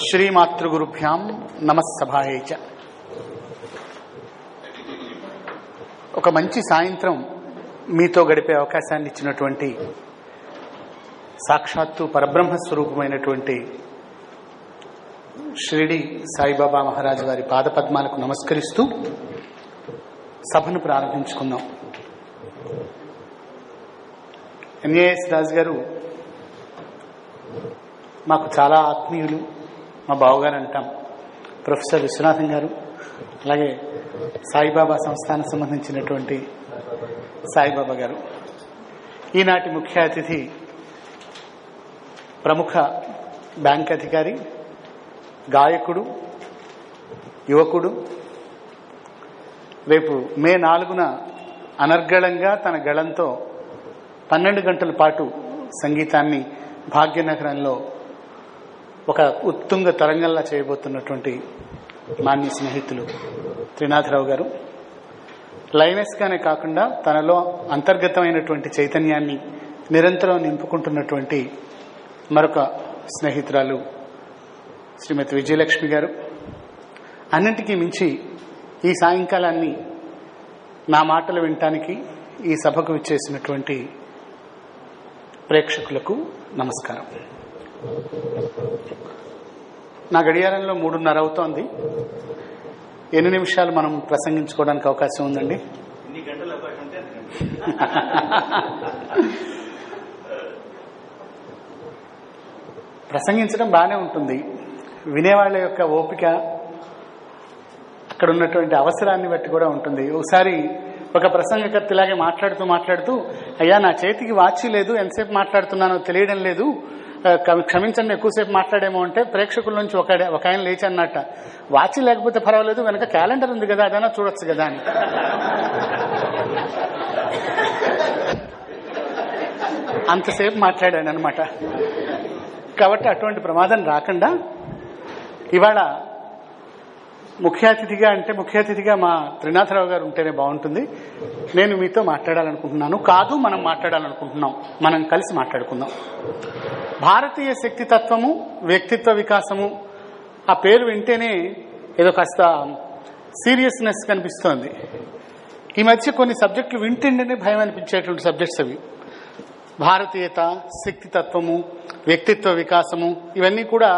శ్రీమాతృగురుభ్యాం నమస్సభాయై చ. ఒక మంచి సాయంత్రం మీతో గడిపే అవకాశాన్ని ఇచ్చినటువంటి సాక్షాత్తు పరబ్రహ్మ స్వరూపమైనటువంటి షిరిడి సాయిబాబా మహారాజ్ వారి పాదపద్మాలకు నమస్కరిస్తూ సభను ప్రారంభించుకుందాం. ఎన్ఏఎస్ రాజు గారు మాకు చాలా ఆత్మీయులు, మా బావగారు అంటాం. ప్రొఫెసర్ విశ్వనాథన్ గారు, అలాగే సాయిబాబా సంస్థానికి సంబంధించినటువంటి సాయిబాబా గారు. ఈనాటి ముఖ్య అతిథి ప్రముఖ బ్యాంక్ అధికారి, గాయకుడు, యువకుడు. రేపు మే 4న అనర్గళంగా తన గళంతో 12 గంటల పాటు సంగీతాన్ని భాగ్యనగరంలో ఒక ఉత్తుంగ తరంగంలా చేయబోతున్నటువంటి మాన్య స్నేహితులు త్రినాథరావు గారు. లైనెస్గానే కాకుండా తనలో అంతర్గతమైనటువంటి చైతన్యాన్ని నిరంతరం నింపుకుంటున్నటువంటి మరొక స్నేహితురాలు శ్రీమతి విజయలక్ష్మి గారు. అన్నింటికీ మించి ఈ సాయంకాలాన్ని నా మాటలు వినటానికి ఈ సభకు విచ్చేసినటువంటి ప్రేక్షకులకు నమస్కారం. నా గడియారంలో 3:30 అవుతోంది. ఎన్ని నిమిషాలు మనం ప్రసంగించుకోవడానికి అవకాశం ఉందండి? ప్రసంగించడం బాగానే ఉంటుంది. వినేవాళ్ల యొక్క ఓపిక, అక్కడ ఉన్నటువంటి అవసరాన్ని బట్టి కూడా ఉంటుంది. ఒకసారి ఒక ప్రసంగకర్త ఇలాగే మాట్లాడుతూ అయ్యా నా చేతికి వాచి లేదు, ఎంతసేపు మాట్లాడుతున్నానో తెలియడం లేదు, క్షమించండి ఎక్కువసేపు మాట్లాడేమో అంటే ప్రేక్షకుల నుంచి ఒక ఆయన లేచి అన్నట్ట, వాచి లేకపోతే పర్వాలేదు, వెనక క్యాలెండర్ ఉంది కదా అదైనా చూడొచ్చు కదా అని. అంతసేపు మాట్లాడాను అనమాట. కాబట్టి అటువంటి ప్రమాదం రాకుండా ఇవాళ ముఖ్య అతిథిగా మా త్రినాథరావు గారు ఉంటేనే బాగుంటుంది. నేను మీతో మాట్లాడాలనుకుంటున్నాను, మనం మాట్లాడాలనుకుంటున్నాం, మనం కలిసి మాట్లాడుకుందాం. భారతీయ శక్తి తత్వము, వ్యక్తిత్వ వికాసము, ఆ పేరు వింటేనే ఏదో కాస్త సీరియస్నెస్ కనిపిస్తోంది. ఈ మధ్య కొన్ని సబ్జెక్టులు వింటేనే భయం అనిపించేటువంటి సబ్జెక్ట్స్ అవి. భారతీయత, శక్తి తత్వము, వ్యక్తిత్వ వికాసము, ఇవన్నీ కూడా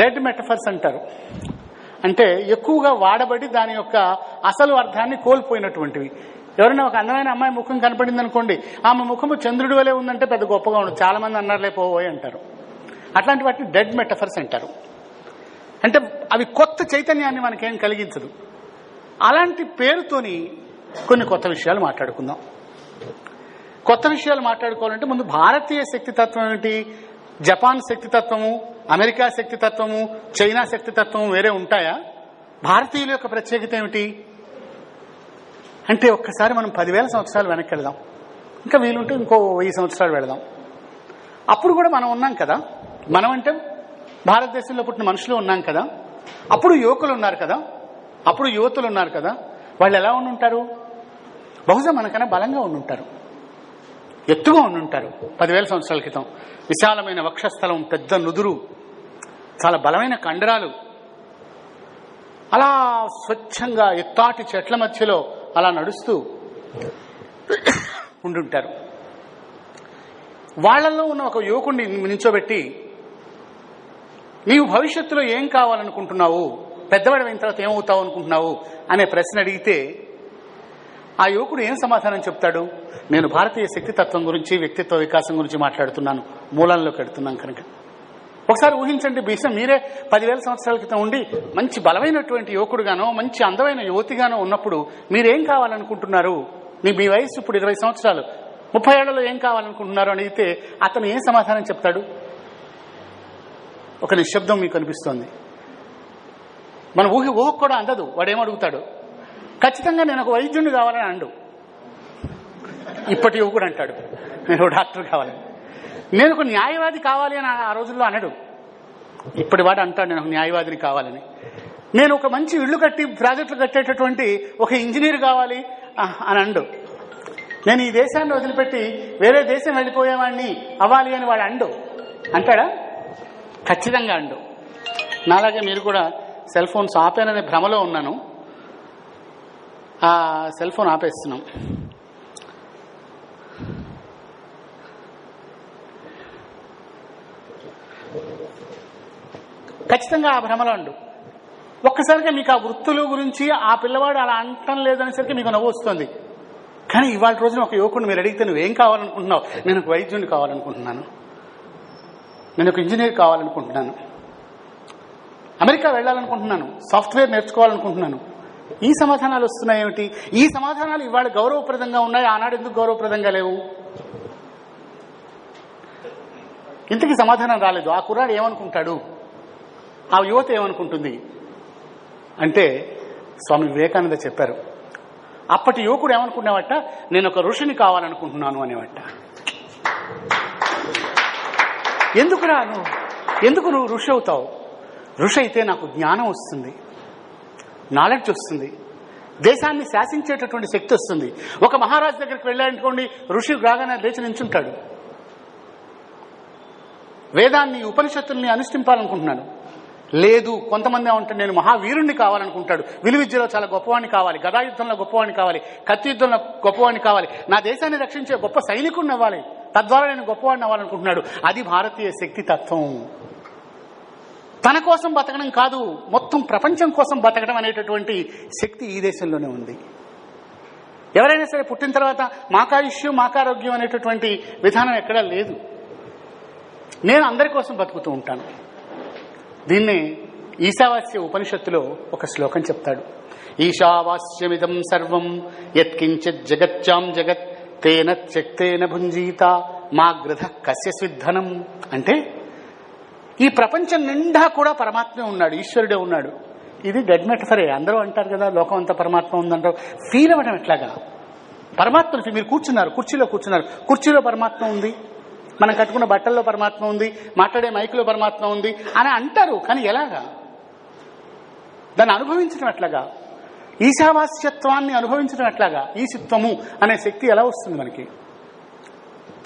డెడ్ మెటఫర్స్ అంటారు. అంటే ఎక్కువగా వాడబడి దాని యొక్క అసలు అర్థాన్ని కోల్పోయినటువంటివి. ఎవరైనా ఒక అందమైన అమ్మాయి ముఖం కనపడింది అనుకోండి, ఆమె ముఖము చంద్రుడి వలె ఉందంటే పెద్ద గొప్పగా ఉండదు, చాలా మంది అన్నారులే పోవోయ్ అంటారు. అట్లాంటి వాటిని డెడ్ మెటఫర్స్ అంటారు. అంటే అవి కొత్త చైతన్యాన్ని మనకేం కలిగించదు. అలాంటి పేరుతోని కొన్ని కొత్త విషయాలు మాట్లాడుకుందాం. కొత్త విషయాలు మాట్లాడుకోవాలంటే ముందు భారతీయ శక్తి తత్వం ఏమిటి, జపాన్ శక్తి తత్వము, అమెరికా శక్తి తత్వము, చైనా శక్తి తత్వము వేరే ఉంటాయా? భారతీయుల యొక్క ప్రత్యేకత ఏమిటి అంటే ఒక్కసారి మనం 10,000 సంవత్సరాలు వెనక్కి వెళదాం, ఇంకా వీలుంటే ఇంకో 1000 సంవత్సరాలు వెళదాం. అప్పుడు కూడా మనం ఉన్నాం కదా. మనం అంటే భారతదేశంలో పుట్టిన మనుషులు ఉన్నాం కదా. అప్పుడు యువకులు ఉన్నారు కదా, అప్పుడు యువతులు ఉన్నారు కదా. వాళ్ళు ఎలా ఉండుంటారు? బహుశా మనకన్నా బలంగా ఉండుంటారు, ఎత్తుగా ఉండుంటారు. 10,000 సంవత్సరాల క్రితం విశాలమైన వక్షస్థలం, పెద్ద నుదురు, చాలా బలమైన కండరాలు, అలా స్వచ్ఛంగా ఎత్తాటి చెట్ల మధ్యలో అలా నడుస్తూ ఉండుంటారు. వాళ్లలో ఉన్న ఒక యువకుడిని నించోబెట్టి, నీవు భవిష్యత్తులో ఏం కావాలనుకుంటున్నావు, పెద్దవాడైన తర్వాత ఏమవుతావు అనుకుంటున్నావు అనే ప్రశ్న అడిగితే ఆ యువకుడు ఏం సమాధానం చెప్తాడు? నేను భారతీయ శక్తి తత్వం గురించి, వ్యక్తిత్వ వికాసం గురించి మాట్లాడుతున్నాను, మూలంలోకి వెడుతున్నాం కనుక. ఒకసారి ఊహించండి, భీష్మ మీరే 10,000 సంవత్సరాల క్రితం ఉండి మంచి బలమైనటువంటి యువకుడుగానో, మంచి అందమైన యువతిగానో ఉన్నప్పుడు మీరేం కావాలనుకుంటున్నారు? మీ వయసు ఇప్పుడు 20 సంవత్సరాలు, 30 ఏళ్లలో ఏం కావాలనుకుంటున్నారు అని అడిగితే అతను ఏం సమాధానం చెప్తాడు? ఒక నిశ్శబ్దం మీకు అనిపిస్తోంది. మన ఊహకు కూడా అందదు. వాడేమడుగుతాడు? ఖచ్చితంగా నేను ఒక వైద్యుడిని కావాలని అండు. ఇప్పటి యువకుడు అంటాడు, నేను డాక్టర్ కావాలని. నేను ఒక న్యాయవాది కావాలి అని ఆ రోజుల్లో అనడు. ఇప్పటి వాడు అంటాడు, నేను ఒక న్యాయవాదిని కావాలని. నేను ఒక మంచి ఇళ్లు కట్టి ప్రాజెక్టులు కట్టేటటువంటి ఒక ఇంజనీర్ కావాలి అని అండు. నేను ఈ దేశాన్ని వదిలిపెట్టి వేరే దేశం వెళ్ళిపోయేవాడిని అవ్వాలి అని వాడు అండు. అంటాడా? ఖచ్చితంగా అండు. నాలాగే మీరు కూడా సెల్ ఫోన్స్ ఆపాననే భ్రమలో ఉన్నాను. ఆ సెల్ ఫోన్ ఆపేస్తున్నాం. ఖచ్చితంగా ఆ భ్రమలో ఉండు. ఒక్కసారిగా మీకు ఆ వృత్తుల గురించి ఆ పిల్లవాడు అలా అంటం లేదనేసరికి మీకు నవ్వు వస్తుంది. కానీ ఇవాళ రోజున ఒక యువకుడు మీరు అడిగితే నువ్వేం కావాలనుకుంటున్నావు? నేను ఒక వైద్యుని కావాలనుకుంటున్నాను, నేను ఒక ఇంజనీర్ కావాలనుకుంటున్నాను, అమెరికా వెళ్ళాలనుకుంటున్నాను, సాఫ్ట్వేర్ నేర్చుకోవాలనుకుంటున్నాను. ఈ సమాధానాలు వస్తున్నాయేమిటి? ఈ సమాధానాలు ఇవాళ గౌరవప్రదంగా ఉన్నాయి, ఆనాడు ఎందుకు గౌరవప్రదంగా లేవు? ఇంతకీ సమాధానం రాలేదు. ఆ కుర్రాడు ఏమనుకుంటాడు, ఆ యువత ఏమనుకుంటుంది అంటే స్వామి వివేకానంద చెప్పారు, అప్పటి యువకుడు ఏమనుకునేవట, నేను ఒక ఋషిని కావాలనుకుంటున్నాను అనేవట. ఎందుకు నువ్వు ఋషి అవుతావు? ఋషి అయితే నాకు జ్ఞానం వస్తుంది, నాలెడ్జ్ వస్తుంది, దేశాన్ని శాసించేటటువంటి శక్తి వస్తుంది. ఒక మహారాజు దగ్గరికి వెళ్ళాలనుకోండి, ఋషి రాగానే లేచి నించుంటాడు. వేదాన్ని ఉపనిషత్తుల్ని అనుష్ఠింపాలనుకుంటున్నాను. లేదు, కొంతమంది ఏమంటే నేను మహావీరుణ్ణి కావాలనుకుంటాడు, విలువిద్యలో చాలా గొప్పవాణ్ణి కావాలి, గదాయుద్ధంలో గొప్పవాణ్ణి కావాలి, కత్తి యుద్ధంలో గొప్పవాణ్ణి కావాలి, నా దేశాన్ని రక్షించే గొప్ప సైనికుడిని అవ్వాలి, తద్వారా నేను గొప్పవాడిని అవ్వాలనుకుంటున్నాడు. అది భారతీయ శక్తి తత్వం. తన కోసం బతకడం కాదు, మొత్తం ప్రపంచం కోసం బతకడం అనేటటువంటి శక్తి ఈ దేశంలోనే ఉంది. ఎవరైనా సరే పుట్టిన తర్వాత మాకాయుష్యం మాకారోగ్యం అనేటటువంటి విధానం ఎక్కడా లేదు. నేను అందరి కోసం బతుకుతూ ఉంటాను. దీన్నే ఈశావాస్య ఉపనిషత్తులో ఒక శ్లోకం చెప్తాడు. ఈశావాస్యమిదం సర్వం యత్కించిత్ జగత్యాం జగత్ తేన త్యక్తేన భుంజీత మాగ్రధ కస్య స్విద్ధనం. అంటే ఈ ప్రపంచం నిండా కూడా పరమాత్మే ఉన్నాడు, ఈశ్వరుడే ఉన్నాడు. ఇది డెడ్ మెటఫరే. అందరూ అంటారు కదా లోకం అంతా పరమాత్మ ఉందంటారు. ఫీల్ అవ్వడం ఎట్లాగా? పరమాత్మను మీరు కూర్చున్నారు, కుర్చీలో కూర్చున్నారు, కుర్చీలో పరమాత్మ ఉంది, మనం కట్టుకున్న బట్టల్లో పరమాత్మ ఉంది, మాట్లాడే మైకులో పరమాత్మ ఉంది అని అంటారు. కానీ ఎలాగా? దాన్ని అనుభవించడం ఎట్లాగా? ఈశావాస్యత్వాన్ని అనుభవించడం ఎట్లాగా? ఈశిత్వము అనే శక్తి ఎలా వస్తుంది మనకి?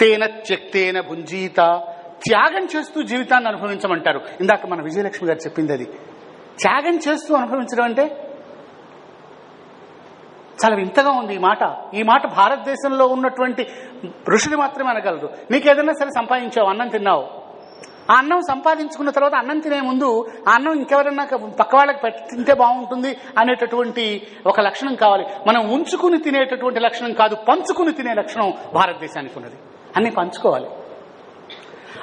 తేన త్యక్తేన భుంజీత, త్యాగం చేస్తూ జీవితాన్ని అనుభవించమంటారు. ఇందాక మన విజయలక్ష్మి గారు చెప్పింది అది. త్యాగం చేస్తూ అనుభవించడం అంటే చాలా వింతగా ఉంది ఈ మాట. ఈ మాట భారతదేశంలో ఉన్నటువంటి ఋషులు మాత్రమే అనగలరు. నీకేదైనా సరే సంపాదించావు, అన్నం తిన్నావు, ఆ అన్నం సంపాదించుకున్న తర్వాత అన్నం తినే ముందు ఆ అన్నం ఇంకెవరన్నా పక్క వాళ్ళకి తింటే బాగుంటుంది అనేటటువంటి ఒక లక్షణం కావాలి. మనం ఉంచుకుని తినేటటువంటి లక్షణం కాదు, పంచుకుని తినే లక్షణం భారతదేశానికి ఉన్నది. అన్ని పంచుకోవాలి.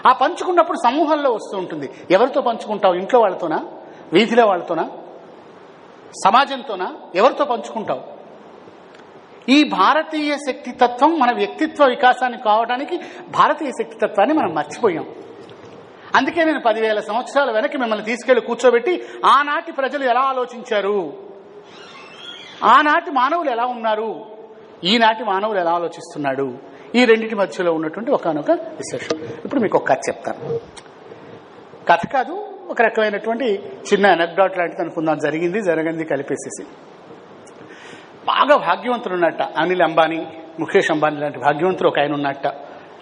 ఆ పంచుకున్నప్పుడు సమూహంలో వస్తూ ఉంటుంది. ఎవరితో పంచుకుంటావు? ఇంట్లో వాళ్ళతోనా, వీధిలో వాళ్ళతోనా, సమాజంతోనా? ఎవరితో పంచుకుంటావు? ఈ భారతీయ శక్తి తత్వం మన వ్యక్తిత్వ వికాసానికి కావడానికి భారతీయ శక్తి తత్వాన్ని మనం మర్చిపోయాం. అందుకే నేను 10,000 సంవత్సరాల వెనక్కి మిమ్మల్ని తీసుకెళ్లి కూర్చోబెట్టి ఆనాటి ప్రజలు ఎలా ఆలోచించారు, ఆనాటి మానవులు ఎలా ఉన్నారు, ఈనాటి మానవులు ఎలా ఆలోచిస్తున్నాడు, ఈ రెండింటి మధ్యలో ఉన్నటువంటి ఒకనొక విశేషం. ఇప్పుడు మీకు ఒక కథ చెప్తాను. కథ కాదు, ఒక రకమైనటువంటి చిన్న అనెక్డాట్ లాంటిది అనుకుందాం. జరగంది కలిపేసేసి. బాగా భాగ్యవంతులు ఉన్నట్ట. అనిల్ అంబానీ, ముఖేష్ అంబానీ లాంటి భాగ్యవంతులు ఒక ఆయన ఉన్నట్ట,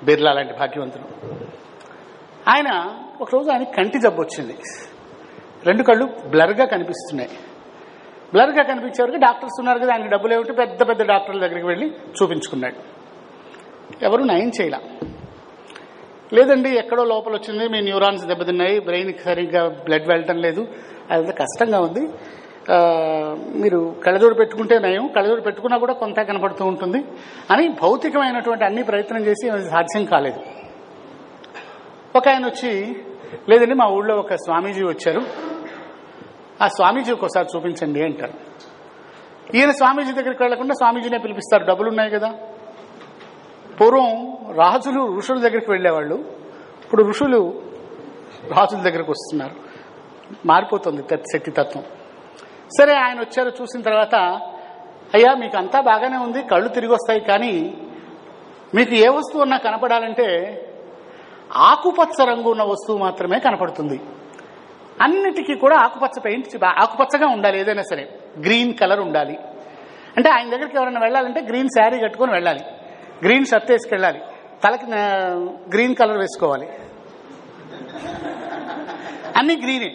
బిర్లా లాంటి భాగ్యవంతులు. ఆయన ఒకరోజు ఆయన కంటి జబ్బు వచ్చింది. 2 కళ్ళు బ్లర్గా కనిపిస్తున్నాయి. బ్లర్గా కనిపించేవరకు డాక్టర్స్ ఉన్నారు కదా, ఆయనకి డబ్బులు ఏమిటి, పెద్ద పెద్ద డాక్టర్ల దగ్గరికి వెళ్ళి చూపించుకున్నాడు. ఎవరు నయం చేయలే. లేదండి ఎక్కడో లోపల వచ్చింది, మీ న్యూరాన్స్ దెబ్బతిన్నాయి, బ్రెయిన్కి సరిగ్గా బ్లడ్ వెళ్ళటం లేదు, అదంతా కష్టంగా ఉంది, మీరు కళ్ళజోడు పెట్టుకుంటే నయం, కళ్ళజోడు పెట్టుకున్నా కూడా కొంత కనపడుతూ ఉంటుంది అని భౌతికమైనటువంటి అన్ని ప్రయత్నం చేసి సాధ్యం కాలేదు. ఒక ఆయన వచ్చి, లేదండి మా ఊళ్ళో ఒక స్వామీజీ వచ్చారు, ఆ స్వామీజీ ఒకసారి చూపించండి అంటారు. ఈయన స్వామీజీ దగ్గరికి వెళ్లకుండా స్వామీజీనే పిలిపిస్తారు, డబ్బులున్నాయి కదా. పూర్వం రాజులు ఋషుల దగ్గరికి వెళ్ళేవాళ్ళు, ఇప్పుడు ఋషులు రాజుల దగ్గరికి వస్తున్నారు. మారిపోతుంది శక్తి తత్వం. సరే ఆయన వచ్చారు. చూసిన తర్వాత, అయ్యా మీకు అంతా బాగానే ఉంది, కళ్ళు తిరిగి వస్తాయి, కానీ మీకు ఏ వస్తువు ఉన్నా కనపడాలంటే ఆకుపచ్చ రంగు ఉన్న వస్తువు మాత్రమే కనపడుతుంది. అన్నిటికీ కూడా ఆకుపచ్చ పెయింట్, ఆకుపచ్చగా ఉండాలి, ఏదైనా సరే గ్రీన్ కలర్ ఉండాలి. అంటే ఆయన దగ్గరికి ఎవరైనా వెళ్ళాలంటే గ్రీన్ శారీ కట్టుకొని వెళ్ళాలి, గ్రీన్ షర్ట్ వేసుకెళ్ళాలి, తలకి గ్రీన్ కలర్ వేసుకోవాలి, అన్ని గ్రీనే.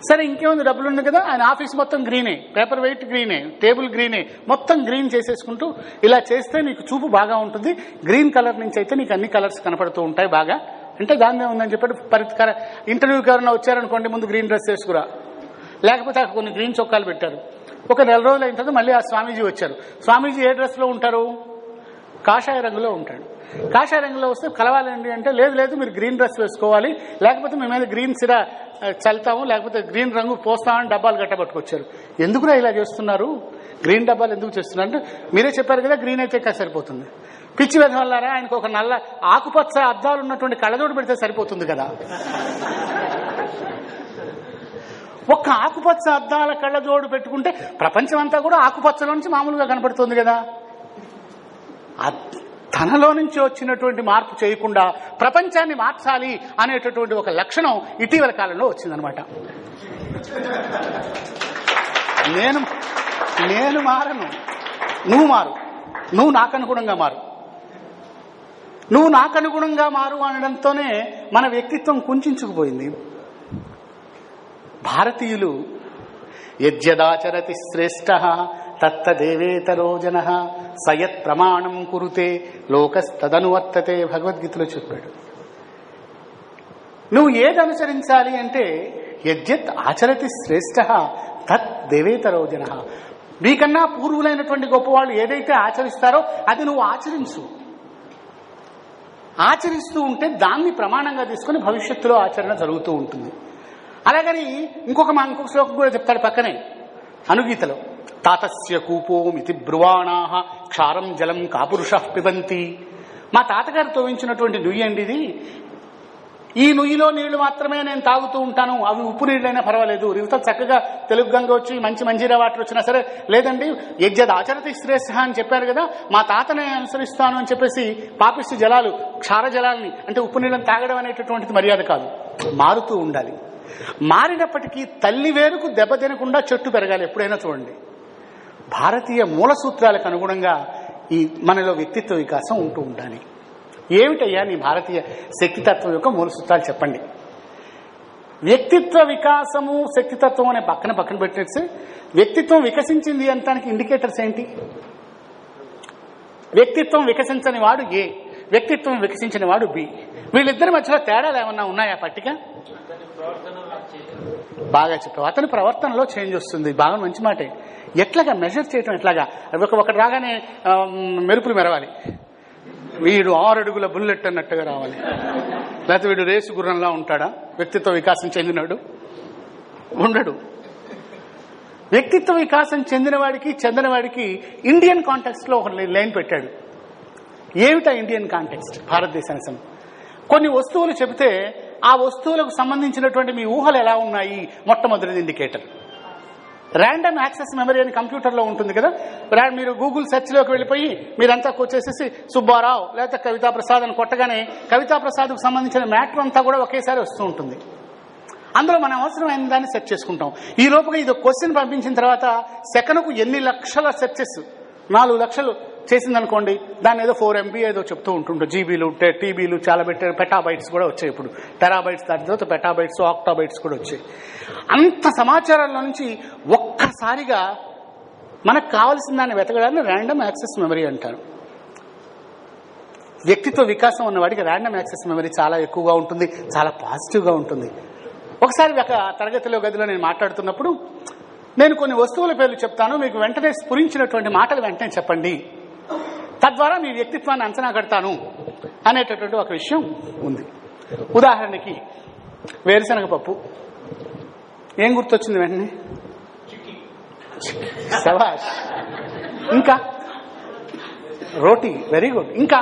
సరే ఇంకేముంది, డబ్బులు ఉంది కదా, ఆయన ఆఫీస్ మొత్తం గ్రీనే, పేపర్ వెయిట్ గ్రీనే, టేబుల్ గ్రీనే, మొత్తం గ్రీన్ చేసేసుకుంటూ ఇలా చేస్తే నీకు చూపు బాగా ఉంటుంది, గ్రీన్ కలర్ నుంచి అయితే నీకు అన్ని కలర్స్ కనపడుతూ ఉంటాయి బాగా అంటే దాన్నే ఉందని చెప్పి ఇంటర్వ్యూకి ఎవరైనా వచ్చారనుకోండి, ముందు గ్రీన్ డ్రెస్ వేసుకురా, లేకపోతే అక్కడ కొన్ని గ్రీన్ చొక్కాలు పెట్టారు. ఒక నెల రోజులు అయిన తర్వాత మళ్ళీ ఆ స్వామీజీ వచ్చారు. స్వామీజీ ఏ డ్రెస్లో ఉంటారు? కాషాయ రంగులో ఉంటాడు. కాషాయ రంగులో వస్తే కలవాలండి అంటే లేదు లేదు మీరు గ్రీన్ డ్రెస్ వేసుకోవాలి, లేకపోతే మేము మీద గ్రీన్ సిరా చల్తాము, లేకపోతే గ్రీన్ రంగు పోస్తామని డబ్బాలు గట్టబట్టుకొచ్చారు. ఎందుకురా ఇలా చేస్తున్నారు, గ్రీన్ డబ్బాలు ఎందుకు చేస్తున్నారు అంటే మీరే చెప్పారు కదా గ్రీన్ అయితే సరిపోతుంది. పిచ్చి వెధవల్లారా, ఆయనకు ఒక నల్ల ఆకుపచ్చ అద్దాలు ఉన్నటువంటి కళ్ళజోడు పెడితే సరిపోతుంది కదా. ఒక్క ఆకుపచ్చ అద్దాల కళ్ళజోడు పెట్టుకుంటే ప్రపంచం అంతా కూడా ఆకుపచ్చలో నుంచి మామూలుగా కనపడుతుంది కదా. తనలో నుంచి వచ్చినటువంటి మార్పు చేయకుండా ప్రపంచాన్ని మార్చాలి అనేటటువంటి ఒక లక్షణం ఇటీవల కాలంలో వచ్చిందనమాట. నేను మారను, నువ్వు మారు, నువ్వు నాకు అనుగుణంగా మారు, నువ్వు నాకు అనుగుణంగా మారు అనడంతోనే మన వ్యక్తిత్వం కుంచుకుపోయింది. భారతీయులు యజ్జదాచరతి శ్రేష్ఠ తత్తదేవేతరో జనః సయత్ ప్రమాణం కురుతే లోకస్తదనువర్తతే భగవద్గీతలో చెప్పాడు. నువ్వు ఏది అనుసరించాలి అంటే యజ్జత్ ఆచరతి శ్రేష్ఠ తత్ దేవేతరో జనః, మీకన్నా పూర్వులైనటువంటి గొప్పవాళ్ళు ఏదైతే ఆచరిస్తారో అది నువ్వు ఆచరించు. ఆచరిస్తూ ఉంటే దాన్ని ప్రమాణంగా తీసుకుని భవిష్యత్తులో ఆచరణ జరుగుతూ ఉంటుంది. అలాగని ఇంకొక శ్లోకం కూడా చెప్తాడు పక్కనే అనుగీతలో, తాతస్య కూపోమితి బ్రువాణాః క్షారం జలం కాపురుషః పిబంతి. మా తాతగారు తోవించినటువంటి నుయ్యి అండి ఇది, ఈ నుయ్యిలో నీళ్లు మాత్రమే నేను తాగుతూ ఉంటాను, అవి ఉప్పు నీళ్ళైనా పర్వాలేదు, యువత చక్కగా తెలుగు గంగ వచ్చి మంచి మంజీరా వాటర్ వచ్చినా సరే లేదండి యజ్జద్ ఆచరతి శ్రేష్ఠ అని చెప్పారు కదా, మా తాతనే అనుసరిస్తాను అని చెప్పేసి పాపిష్టి జలాలు క్షార జలాల్ని అంటే ఉప్పు నీళ్ళని తాగడం అనేటటువంటిది మర్యాద కాదు. మారుతూ ఉండాలి. మారినప్పటికీ తల్లి వేరుకు దెబ్బ తినకుండా చెట్టు పెరగాలి. ఎప్పుడైనా చూడండి, భారతీయ మూల సూత్రాలకు అనుగుణంగా ఈ మనలో వ్యక్తిత్వ వికాసం ఉంటూ ఉండాలి. ఏమిటయ్యా నీ భారతీయ శక్తితత్వం యొక్క మూల సూత్రాలు చెప్పండి. వ్యక్తిత్వ వికాసము శక్తితత్వం అనే పక్కన పెట్టేసి వ్యక్తిత్వం వికసించింది అనడానికి ఇండికేటర్స్ ఏంటి? వ్యక్తిత్వం వికసించని వాడు ఏ, వ్యక్తిత్వం వికసించిన వాడు బి. వీళ్ళిద్దరి మధ్యలో తేడాలు ఏమన్నా ఉన్నాయా? పట్టిక బాగా చెప్పావు. అతని ప్రవర్తనలో చేంజ్ వస్తుంది. బాగా మంచి మాటే. ఎట్లాగా మెజర్ చేయటం? ఎట్లాగా? ఒకటి రాగానే మెరుపులు మెరవాలి, వీడు 6 అడుగుల బుల్లెట్ అన్నట్టుగా రావాలి, లేకపోతే వీడు రేసు గుర్రంలా ఉంటాడా? వ్యక్తిత్వ వికాసం చెందినాడు ఉండడు. వ్యక్తిత్వ వికాసం చెందినవాడికి ఇండియన్ కాంటెక్స్ట్ లో ఒక లైన్ పెట్టాడు. ఏమిటా ఇండియన్ కాంటెక్స్ట్? భారతదేశానికి కొన్ని వస్తువులు చెబితే ఆ వస్తువులకు సంబంధించినటువంటి మీ ఊహలు ఎలా ఉన్నాయి? మొట్టమొదటిది ఇండికేటర్ ర్యాండమ్ యాక్సెస్ మెమరీ అని కంప్యూటర్లో ఉంటుంది కదా. మీరు గూగుల్ సెర్చ్లోకి వెళ్ళిపోయి మీరంతా వచ్చేసేసి సుబ్బారావు లేకపోతే కవితా ప్రసాద్ అని కొట్టగానే కవితా ప్రసాద్కు సంబంధించిన మ్యాటర్ అంతా కూడా ఒకేసారి వస్తూ ఉంటుంది. అందులో మనం అవసరమైన దాన్ని సెర్చ్ చేసుకుంటాం. ఈ లోపుగా ఇది క్వశ్చన్ పంపించిన తర్వాత సెకనుకు ఎన్ని లక్షల సెర్చెస్, 4 లక్షలు చేసిందనుకోండి, దాన్ని ఏదో 4 MB ఏదో చెప్తూ ఉంటుంటారు. జీబీలు టీబీలు చాలా పెట్టారు. పెటాబైట్స్ కూడా వచ్చాయి. ఇప్పుడు టెరాబైట్స్ దాటిన తర్వాత పెటాబైట్స్ ఆక్టాబైట్స్ కూడా వచ్చాయి. అంత సమాచారంలో నుంచి ఒక్కసారిగా మనకు కావాల్సిన దాన్ని వెతకడాన్ని ర్యాండమ్ యాక్సెస్ మెమరీ అంటారు. వ్యక్తిత్వ వికాసం ఉన్నవాడికి ర్యాండమ్ యాక్సెస్ మెమరీ చాలా ఎక్కువగా ఉంటుంది, చాలా పాజిటివ్గా ఉంటుంది. ఒకసారి ఒక తరగతిలో గదిలో నేను మాట్లాడుతున్నప్పుడు నేను కొన్ని వస్తువుల పేర్లు చెప్తాను, మీకు వెంటనే స్ఫురించినటువంటి మాటలు వెంటనే చెప్పండి, తద్వారా మీ వ్యక్తిత్వాన్ని అంచనా కడతాను అనేటటువంటి ఒక విషయం ఉంది. ఉదాహరణకి వేరుశనగ పప్పు. ఏం గుర్తొచ్చింది వెంటనే? శభాష్. ఇంకా రోటీ, వెరీ గుడ్. ఇంకా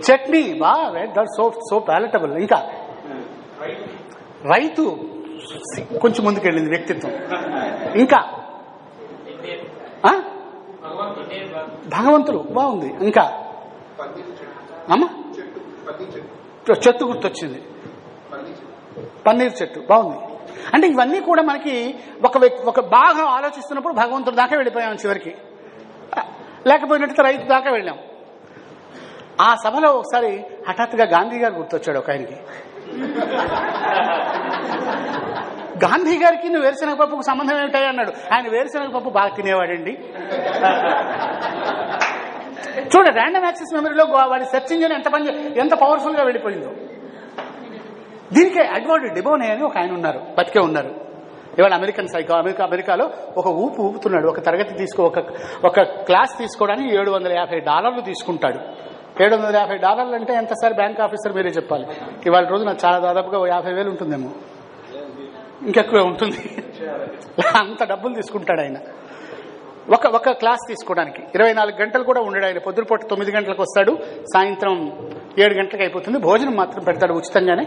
చట్నీ, బా సో ప్యాలటబుల్. ఇంకా రైతు, కొంచెం ముందుకెళ్ళింది వ్యక్తిత్వం. ఇంకా భగవంతుడు, బాగుంది. ఇంకా అమ్మా చెట్టు గుర్తొచ్చింది, పన్నీర్ చెట్టు, బాగుంది. అంటే ఇవన్నీ కూడా మనకి ఒక బాగా ఆలోచిస్తున్నప్పుడు భగవంతుడి దాకా వెళ్ళిపోయాం, చివరికి లేకపోయినట్టు రైతు దాకా వెళ్ళాం. ఆ సభలో ఒకసారి హఠాత్తుగా గాంధీ గారు గుర్తొచ్చాడు ఒక ఆయనకి. గాంధీ గారికి నువ్వు వేరుశనగ పప్పుకు సంబంధం ఏమిటాయి అన్నాడు. ఆయన వేరుశనగ పప్పు బాగా తినేవాడండి. చూడ ర్యాండమ్ యాక్సెస్ మెమరీలో వాడి సెర్చ్ ఇంజిన్ ఎంత పవర్ఫుల్ గా వెళ్ళిపోయిందో. దీనికే ఎడ్వర్డ్ డిబోనే అని ఒక ఆయన ఉన్నారు, బతికే ఉన్నారు. ఇవాళ అమెరికన్ సైకో. అమెరికాలో ఒక ఊపుతున్నాడు. ఒక తరగతి ఒక క్లాస్ తీసుకోవడానికి $750 తీసుకుంటాడు. $750 అంటే ఎంత సార్? బ్యాంక్ ఆఫీసర్ మీరే చెప్పాలి. ఇవాళ రోజున చాలా దాదాపుగా 50,000 ఉంటుందేమో, ఇంకెక్కువే ఉంటుంది. అంత డబ్బులు తీసుకుంటాడు ఆయన ఒక క్లాస్ తీసుకోవడానికి. 24 గంటలు కూడా ఉండడు ఆయన. పొద్దుపూట 9 గంటలకు వస్తాడు, సాయంత్రం 7 గంటలకు అయిపోతుంది. భోజనం మాత్రం పెడతాడు ఉచితంగానే.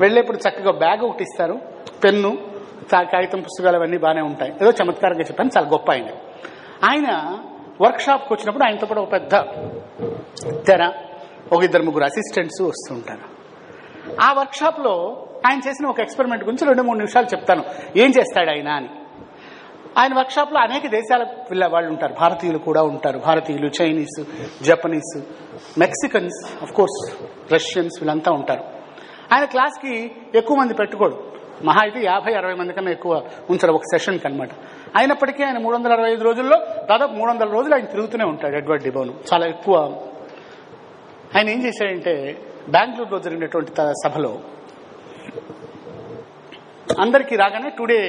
వెళ్ళేప్పుడు చక్కగా బ్యాగ్ ఒకటి ఇస్తారు, పెన్ను, కాగితం, పుస్తకాలు అవన్నీ బాగానే ఉంటాయి. ఏదో చమత్కారంగా చెప్పాను, చాలా గొప్ప ఆయన. ఆయన వర్క్ షాప్కి వచ్చినప్పుడు ఆయనతో కూడా ఒక పెద్ద తెర, ఒక 2-3 అసిస్టెంట్స్ వస్తూ ఉంటారు. ఆ వర్క్ షాప్ లో ఆయన చేసిన ఒక ఎక్స్పెరిమెంట్ గురించి 2-3 నిమిషాలు చెప్తాను, ఏం చేస్తాడు ఆయన అని. ఆయన వర్క్ షాప్ లో అనేక దేశాల వాళ్ళు ఉంటారు, భారతీయులు కూడా ఉంటారు. భారతీయులు, Chinese, Japanese, Mexicans, of course Russians, వీళ్ళంతా ఉంటారు. ఆయన క్లాస్కి ఎక్కువ మంది పెట్టుకోడు, మహా అయితే 50-60 మంది కన్నా ఎక్కువ ఉంచారు ఒక సెషన్కి అనమాట. అయినప్పటికీ ఆయన 365 రోజుల్లో దాదాపు 300 రోజులు ఆయన తిరుగుతూనే ఉంటాడు ఎడ్వర్డ్ డిబోన్. చాలా ఎక్కువ. ఆయన ఏం చేశాడంటే, బెంగళూరులో జరిగినటువంటి సభలో అందరికీ రాగానే, today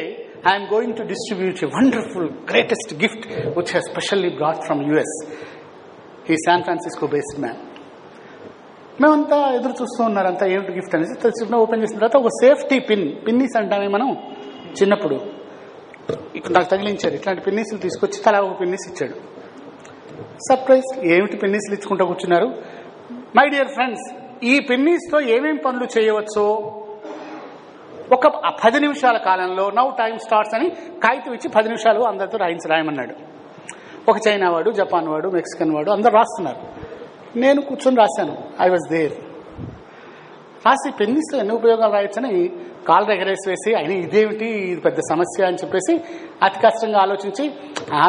I'm going to distribute a wonderful greatest gift which has specially brought from US. ఈ శాన్ ఫ్రాన్సిస్కో బేస్డ్ మ్యాన్. మేమంతా ఎదురు చూస్తూ ఉన్నారంతా, ఏమిటి గిఫ్ట్ అనేసి ఓపెన్ చేసిన తర్వాత ఒక సేఫ్టీ పిన్నీస్ అంటామే మనం చిన్నప్పుడు, ఇక్కడ నాకు తగిలించారు. ఇట్లాంటి పిన్నీసులు తీసుకొచ్చి తలా ఒక పిన్నీస్ ఇచ్చాడు. సర్ప్రైజ్, ఏమిటి పిన్నీసులు ఇచ్చుకుంటూ కూర్చున్నారు. మై డియర్ ఫ్రెండ్స్, ఈ పిన్నీస్తో ఏమేం పనులు చేయవచ్చో ఒక 10 నిమిషాల కాలంలో, నౌ టైం స్టార్ట్స్ అని కాగితం ఇచ్చి 10 నిమిషాలు అందరితో రాయమన్నాడు. ఒక చైనా వాడు, జపాన్ వాడు, మెక్సికన్ వాడు అందరు రాస్తున్నారు. నేను కూర్చొని రాశాను. I was there. రాసి పెన్నిస్తో ఎన్ని ఉపయోగాలు రాయొచ్చని కాళ్ళు ఎగరేసి వేసి, ఆయన ఇదేమిటి, ఇది పెద్ద సమస్య అని చెప్పేసి అతి కష్టంగా ఆలోచించి,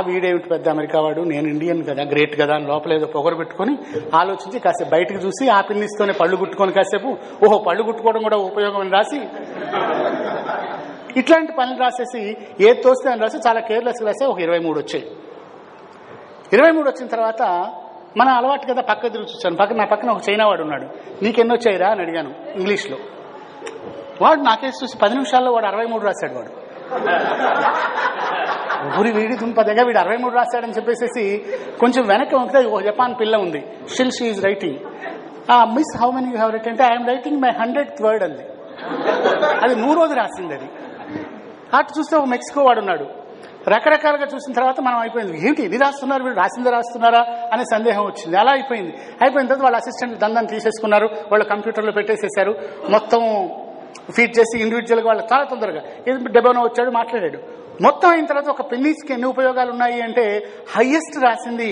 వీడేమిటి పెద్ద అమెరికా వాడు, నేను ఇండియన్ కదా, గ్రేట్ కదా అని లోపల ఏదో పొగరు పెట్టుకుని ఆలోచించి కాసేపు బయటకు చూసి ఆ పెన్నిస్తోనే పళ్ళు గుట్టుకొని కాసేపు, ఓహో పళ్ళు గుట్టుకోవడం కూడా ఉపయోగం అని రాసి, ఇట్లాంటి పనులు రాసేసి ఏది తోస్తే అని రాసి చాలా కేర్లెస్గా రాసి ఒక 23 వచ్చాయి. 23 వచ్చిన తర్వాత మన అలవాటు కదా, పక్క తిరిగి చూశాను. నా పక్కన ఒక చైనా వాడు ఉన్నాడు. నీకెన్ని వచ్చాయిరా అని అడిగాను ఇంగ్లీష్లో. వాడు నాకేసి చూసి 10 నిమిషాల్లో వాడు 63 రాశాడు. వాడు ఊరి వీడి దుంపదగా వీడు 63 రాశాడని చెప్పేసి కొంచెం వెనక్కి ఉంటే ఒక జపాన్ పిల్ల ఉంది. Still she is writing. Miss how many you have write అంటే, I'm writing my 100th word అంది. అది 100వ రాసింది అది. అటు చూస్తే ఒక మెక్సికో వాడు ఉన్నాడు. రకరకాలుగా చూసిన తర్వాత మనం అయిపోయింది, ఏంటి ఇది రాస్తున్నారు, వీళ్ళు రాసిందే రాస్తున్నారా అనే సందేహం వచ్చింది. అలా అయిపోయిన తర్వాత వాళ్ళ అసిస్టెంట్ దందాన్ని తీసేసుకున్నారు, వాళ్ళ కంప్యూటర్లో పెట్టేసేసారు. మొత్తం ఫీడ్ చేసి ఇండివిజువల్గా వాళ్ళు చాలా తొందరగా, డెబోనో వచ్చాడు, మాట్లాడాడు. మొత్తం అయిన తర్వాత ఒక పెన్నీస్కి ఎన్ని ఉపయోగాలు ఉన్నాయి అంటే, హైయెస్ట్ రాసింది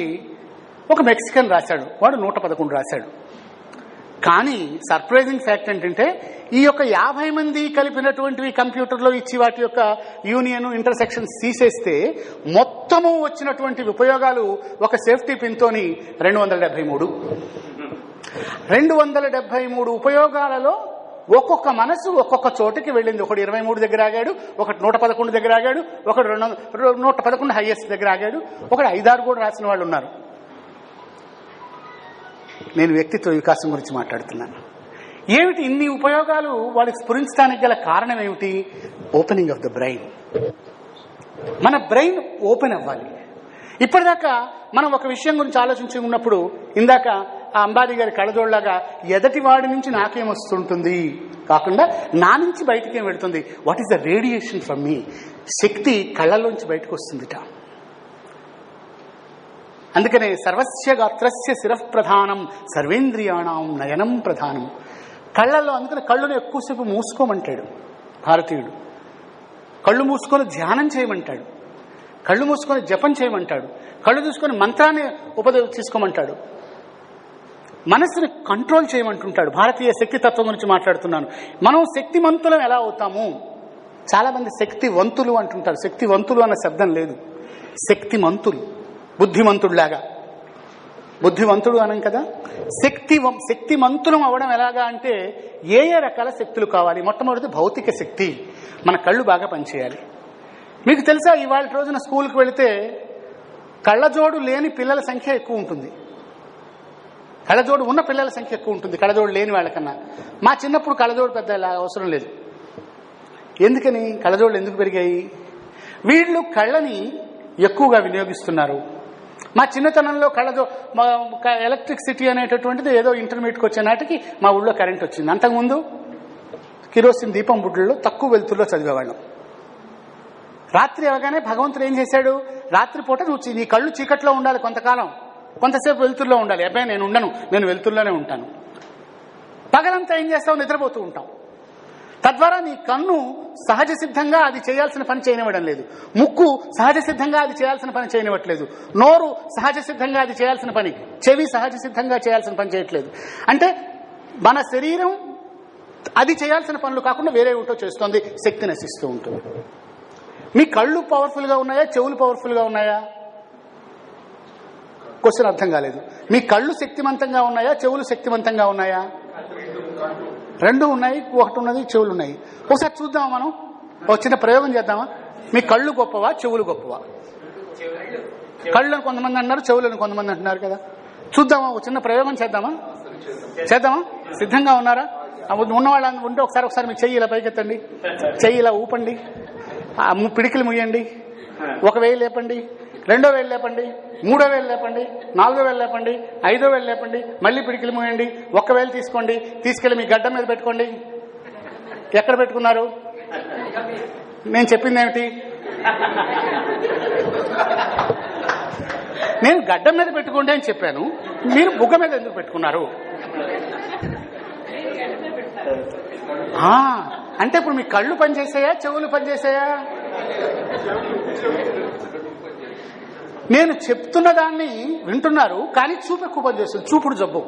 ఒక మెక్సికన్ రాశాడు, వాడు 111 రాశాడు. కానీ సర్ప్రైజింగ్ ఫ్యాక్ట్ ఏంటంటే, ఈ యొక్క 50 మంది కలిపినటువంటివి కంప్యూటర్లో ఇచ్చి వాటి యొక్క యూనియన్ ఇంటర్సెక్షన్స్ తీసేస్తే మొత్తము వచ్చినటువంటి ఉపయోగాలు ఒక సేఫ్టీ పిన్తోని 273 ఉపయోగాలలో ఒక్కొక్క మనసు ఒక్కొక్క చోటికి వెళ్ళింది. ఒకటి 23 దగ్గర ఆగాడు, ఒకటి 111 దగ్గర ఆగాడు, ఒకటి 111 హైయెస్ట్ దగ్గర ఆగాడు, ఒకటి 5-6 కూడా రాసిన వాళ్ళు ఉన్నారు. నేను వ్యక్తిత్వ వికాసం గురించి మాట్లాడుతున్నాను. ఏమిటి ఇన్ని ఉపయోగాలు వాళ్ళకి స్ఫురించడానికి గల కారణం ఏమిటి? Opening of the brain. మన బ్రెయిన్ ఓపెన్ అవ్వాలి. ఇప్పటిదాకా మనం ఒక విషయం గురించి ఆలోచించి ఉన్నప్పుడు, ఇందాక ఆ అంబానీ గారి కళ్ళజోళ్ళలాగా ఎదటి వాడి నుంచి నాకేమొస్తుంటుంది కాకుండా నా నుంచి బయటకేం వెళుతుంది, what is the radiation from me. శక్తి కళ్ళలోంచి బయటకు వస్తుందిట. అందుకనే సర్వస్య గాత్రస్య శిరః ప్రధానం సర్వేంద్రియాణం నయనం ప్రధానం. కళ్ళల్లో, అందుకని కళ్ళును ఎక్కువసేపు మూసుకోమంటాడు భారతీయుడు. కళ్ళు మూసుకొని ధ్యానం చేయమంటాడు, కళ్ళు మూసుకొని జపం చేయమంటాడు, కళ్ళు చూసుకొని మంత్రాన్ని తీసుకోమంటాడు, మనస్సుని కంట్రోల్ చేయమంటుంటాడు. భారతీయ శక్తి తత్వం గురించి మాట్లాడుతున్నాను. మనం శక్తిమంతులం ఎలా అవుతాము? చాలా మంది శక్తివంతులు అంటుంటారు. శక్తివంతులు అన్న శబ్దం లేదు, శక్తిమంతులు, బుద్ధిమంతుడిలాగా. బుద్ధివంతుడు అనం కదా. శక్తిమంతులం అవ్వడం ఎలాగా అంటే ఏ రకాల శక్తులు కావాలి? మొట్టమొదటి భౌతిక శక్తి. మన కళ్ళు బాగా పనిచేయాలి. మీకు తెలుసా, ఇవాళ రోజున స్కూల్కి వెళితే కళ్ళజోడు లేని పిల్లల సంఖ్య ఎక్కువ ఉంటుంది, కళ్ళజోడు ఉన్న పిల్లల సంఖ్య ఎక్కువ ఉంటుంది కళ్ళజోడు లేని వాళ్ళకన్నా. మా చిన్నప్పుడు కళ్ళజోడు పెద్ద అవసరం లేదు. ఎందుకని? కళ్ళజోడులు ఎందుకు పెరిగాయి? వీళ్ళు కళ్ళని ఎక్కువగా వినియోగిస్తున్నారు. మా చిన్నతనంలో ఎలక్ట్రిసిటీ అనేటటువంటిది ఏదో ఇంటర్మీడియట్కి వచ్చే నాటికి మా ఊళ్ళో కరెంట్ వచ్చింది. అంతకుముందు కిరోసిన్ దీపం బుడ్డల్లో తక్కువ వెలుతురులో చదివేవాళ్ళం. రాత్రి అవగానే భగవంతుడు ఏం చేశాడు, రాత్రిపూట నువ్వు నీ కళ్ళు చీకట్లో ఉండాలి కొంతకాలం, కొంతసేపు వెలుతురులో ఉండాలి. అబ్బాయి నేను ఉండను, నేను వెలుతురులోనే ఉంటాను. పగలంతా ఏం చేస్తావు? నిద్రపోతూ ఉంటాం. తద్వారా నీ కన్ను సహజ సిద్ధంగా అది చేయాల్సిన పని చేయనివ్వడం లేదు. ముక్కు సహజ సిద్ధంగా అది చేయాల్సిన పని చేయనివ్వట్లేదు. నోరు సహజ సిద్ధంగా అది చేయాల్సిన పని, చెవి సహజ సిద్ధంగా చేయాల్సిన పని చేయట్లేదు. అంటే మన శరీరం అది చేయాల్సిన పనులు కాకుండా వేరే ఏమిటో చేస్తోంది, శక్తి నశిస్తూ ఉంటుంది. మీ కళ్ళు పవర్ఫుల్గా ఉన్నాయా, చెవులు పవర్ఫుల్గా ఉన్నాయా? క్వశ్చన్ అర్థం కాలేదు. మీ కళ్ళు శక్తివంతంగా ఉన్నాయా, చెవులు శక్తివంతంగా ఉన్నాయా? రెండు ఉన్నాయి, ఒకటి ఉన్నది, చెవులు ఉన్నాయి. ఒకసారి చూద్దామా, మనం ఒక చిన్న ప్రయోగం చేద్దామా? మీ కళ్ళు గొప్పవా, చెవులు గొప్పవా? కళ్ళని కొంతమంది అంటున్నారు, చెవులను కొంతమంది అంటున్నారు కదా. చూద్దామా, ఒక చిన్న ప్రయోగం చేద్దామా? సిద్ధంగా ఉన్నారా? ఉన్నవాళ్ళ ఉంటే ఒకసారి మీ చెయ్యి ఇలా పైకెత్తండి, చెయ్యి ఇలా ఊపండి, పిడికిలు ముయ్యండి, ఒక వేలు లేపండి, రెండో వేలు లేపండి, మూడో వేలు లేపండి, నాలుగో వేలు లేపండి, ఐదో వేలు లేపండి, మళ్ళీ పిడికిలు మూయండి, ఒక్క వేలు తీసుకోండి, తీసుకెళ్లి మీ గడ్డ మీద పెట్టుకోండి. ఎక్కడ పెట్టుకున్నారు? నేను చెప్పింది ఏమిటి? నేను గడ్డ మీద పెట్టుకోండి అని చెప్పాను, మీరు బుగ్గ మీద ఎందుకు పెట్టుకున్నారు? అంటే ఇప్పుడు మీ కళ్ళు పనిచేసాయా, చెవులు పనిచేసాయా? నేను చెప్తున్న దాన్ని వింటున్నారు, కానీ చూపు ఎక్కువ పనిచేస్తుంది. చూపుడు జబ్బు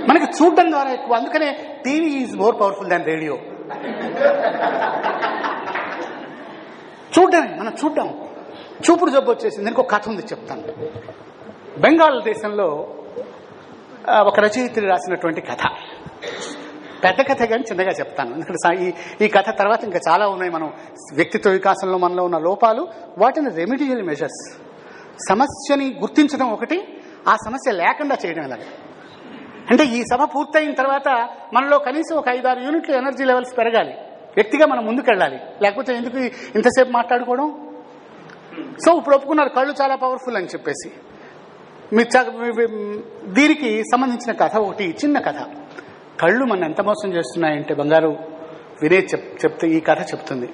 మనకి చూడడం ద్వారా ఎక్కువ. అందుకనే TV is more powerful than radio. మనం చూడడం, చూపుడు జబ్బు వచ్చేసింది. దీనికి ఒక కథ ఉంది, చెప్తాను. బెంగాల్ దేశంలో ఒక రచయిత్రి రాసినటువంటి కథ. పెద్ద కథ కానీ చిన్నగా చెప్తాను, ఎందుకంటే ఈ కథ తర్వాత ఇంకా చాలా ఉన్నాయి. మనం వ్యక్తిత్వ వికాసంలో మనలో ఉన్న లోపాలు, వాటిని రెమిడియల్ మెజర్స్, సమస్యని గుర్తించడం ఒకటి, ఆ సమస్య లేకుండా చేయడం ఎలాగ. అంటే ఈ సభ పూర్తయిన తర్వాత మనలో కనీసం ఒక 5-6 యూనిట్లు ఎనర్జీ లెవెల్స్ పెరగాలి, వ్యక్తిగా మనం ముందుకెళ్ళాలి. లేకపోతే ఎందుకు ఇంతసేపు మాట్లాడుకోవడం? సో ఇప్పుడు ఒప్పుకున్నారు కళ్ళు చాలా పవర్ఫుల్ అని చెప్పేసి. దీనికి సంబంధించిన కథ ఒకటి, చిన్న కథ. కళ్ళు మన ఎంత మోసం చేస్తున్నాయంటే బంగారు వినే చెప్తే ఈ కథ చెప్తుంది.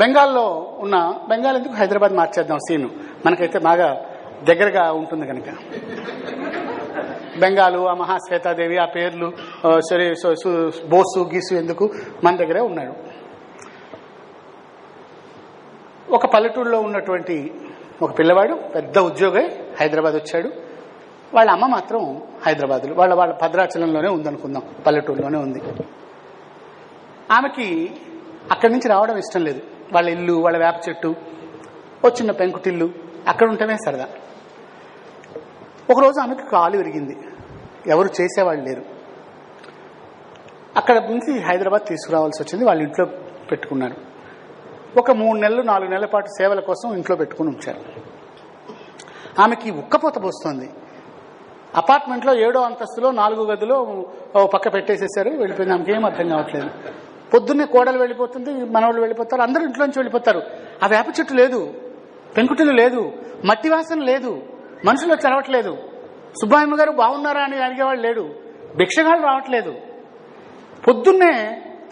బెంగాల్లో ఉన్న, బెంగాల్ ఎందుకు హైదరాబాద్ మార్చేద్దాం సీను, మనకైతే బాగా దగ్గరగా ఉంటుంది కనుక. బెంగాలు, ఆ మహాశ్వేతాదేవి, ఆ పేర్లు సరే, బోసు గీసు ఎందుకు, మన దగ్గరే ఉన్నాడు. ఒక పల్లెటూరులో ఉన్నటువంటి ఒక పిల్లవాడు పెద్ద ఉద్యోగి హైదరాబాద్ వచ్చాడు. వాళ్ళ అమ్మ మాత్రం హైదరాబాద్లో, వాళ్ళ భద్రాచలంలోనే ఉందనుకుందాం, పల్లెటూరులోనే ఉంది. ఆమెకి అక్కడి నుంచి రావడం ఇష్టం లేదు. వాళ్ళ ఇల్లు, వాళ్ళ వేప చెట్టు, ఓ చిన్న పెంకుటిల్లు, అక్కడ ఉంటేనే సరదా. ఒకరోజు ఆమెకు కాలు విరిగింది, ఎవరు చేసేవాళ్ళు లేరు. అక్కడ నుంచి హైదరాబాద్ తీసుకురావాల్సి వచ్చింది. వాళ్ళ ఇంట్లో పెట్టుకున్నారు. ఒక 3 నెలలు 4 నెలల పాటు సేవల కోసం ఇంట్లో పెట్టుకుని ఉంచారు. ఆమెకి ఉక్కపోత పోస్తోంది. అపార్ట్మెంట్లో 7వ అంతస్తులో 4 గదులు పక్క పెట్టేసేసారు, వెళ్ళిపోయింది. ఆమెకి ఏం అర్థం కావట్లేదు. పొద్దున్నే కోడలు వెళ్ళిపోతుంది, మనవాళ్ళు వెళ్ళిపోతారు, అందరూ ఇంట్లో నుంచి వెళ్ళిపోతారు. ఆ వేప చెట్టు లేదు, పెంకుటిల్లు లేదు, మట్టి వాసన లేదు, మనుషులు వచ్చి అరవట్లేదు, సుబ్బాయమ్మ గారు బాగున్నారా అని అడిగేవాళ్ళు లేడు, భిక్షగాళ్ళు రావట్లేదు. పొద్దున్నే